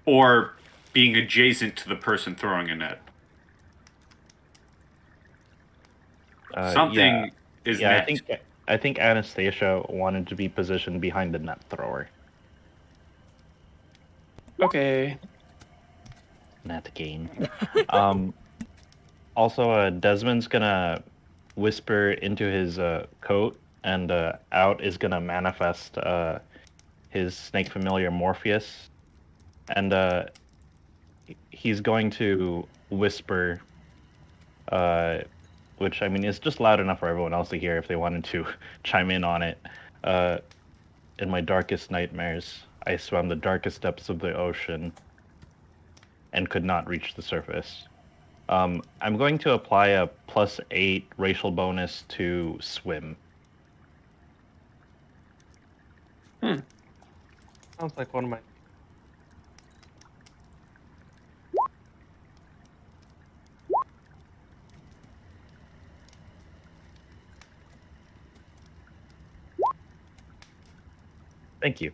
Or being adjacent to the person throwing a net. Something is net. I think Anastasia wanted to be positioned behind the net thrower. Okay. Net game. Also, Desmond's gonna whisper into his coat, and out is gonna manifest his snake familiar Morpheus, and he's going to whisper, which I mean is just loud enough for everyone else to hear if they wanted to chime in on it. In my darkest nightmares, I swam the darkest depths of the ocean and could not reach the surface. I'm going to apply a +8 racial bonus to swim. Sounds like one of my. Thank you.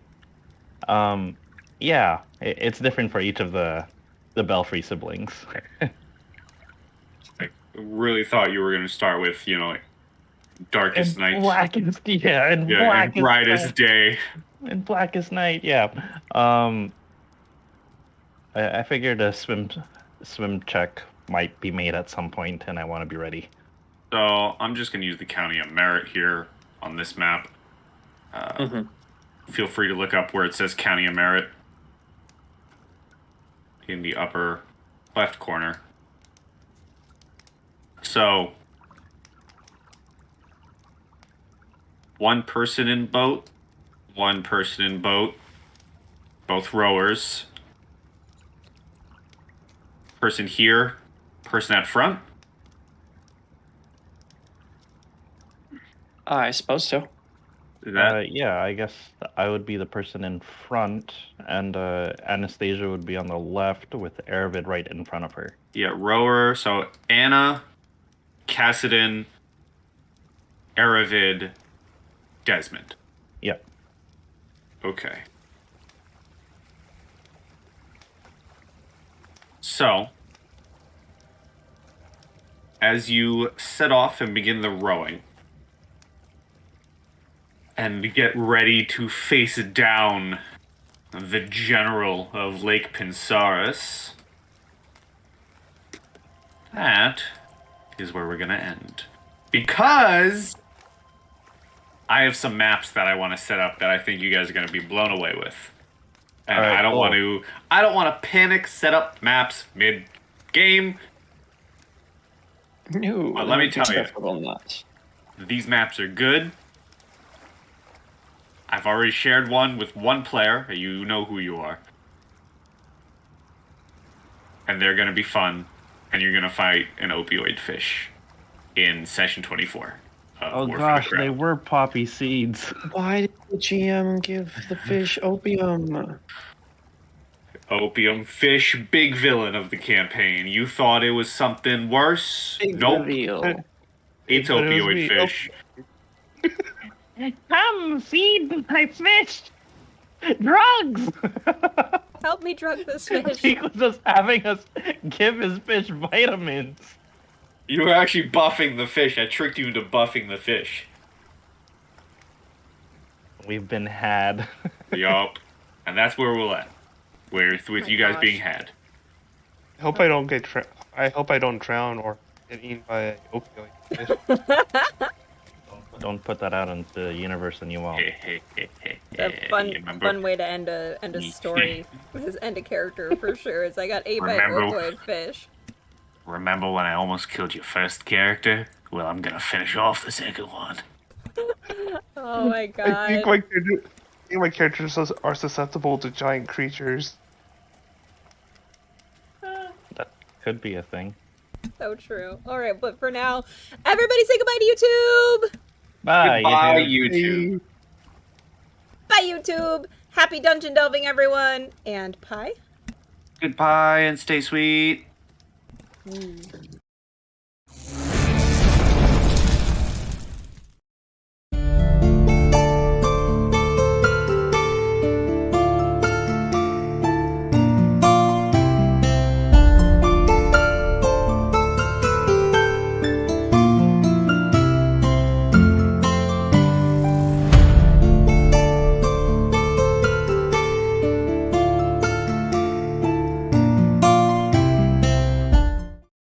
Yeah, it's different for each of the Belfry siblings. I really thought you were going to start with, like darkest night. Blackest, yeah, and Yeah, blackest and brightest night. day. And blackest night, yeah. I figured a swim check might be made at some point, and I want to be ready. So I'm just going to use the County of Merritt here on this map. Feel free to look up where it says County of Merritt in the upper left corner. So, one person in boat, both rowers. Person here, person at front. I suppose so. Yeah, I guess I would be the person in front, and Anastasia would be on the left with Aravid right in front of her. Yeah, rower. So Anna, Cassidon, Aravid, Desmond. Yep. Okay. So, as you set off and begin the rowing, and get ready to face down the general of Lake Pinsaris, that is where we're going to end. Because I have some maps that I want to set up that I think you guys are going to be blown away with. And right, I don't want to panic set up maps mid-game. No, But let me tell you, not. these maps are good. I've already shared one with one player. You know who you are. And they're going to be fun. And you're going to fight an opioid fish in session 24. Oh gosh, they were poppy seeds. Why did the GM give the fish opium? Opium fish, big villain of the campaign. You thought it was something worse? Big Nope. reveal. It's opioid fish. Come, feed my fish! Drugs! Help me drug this fish. He was just having us give his fish vitamins. You were actually buffing the fish. I tricked you into buffing the fish. We've been had. Yup. And that's where we'll end. With you guys being had. I hope I don't get. I hope I don't drown or get eaten by an opioid fish. Don't put that out into the universe and you won't. A fun way to end a story, end a character for sure. Is I got ate by an opioid fish. Remember when I almost killed your first character? Well, I'm gonna finish off the second one. Oh my god. I think my characters are susceptible to giant creatures. That could be a thing. So true. Alright, but for now, everybody say goodbye to YouTube! Bye, Goodbye, YouTube. YouTube. Bye, YouTube! Happy dungeon delving, everyone! And pie? Goodbye and stay sweet. Ooh.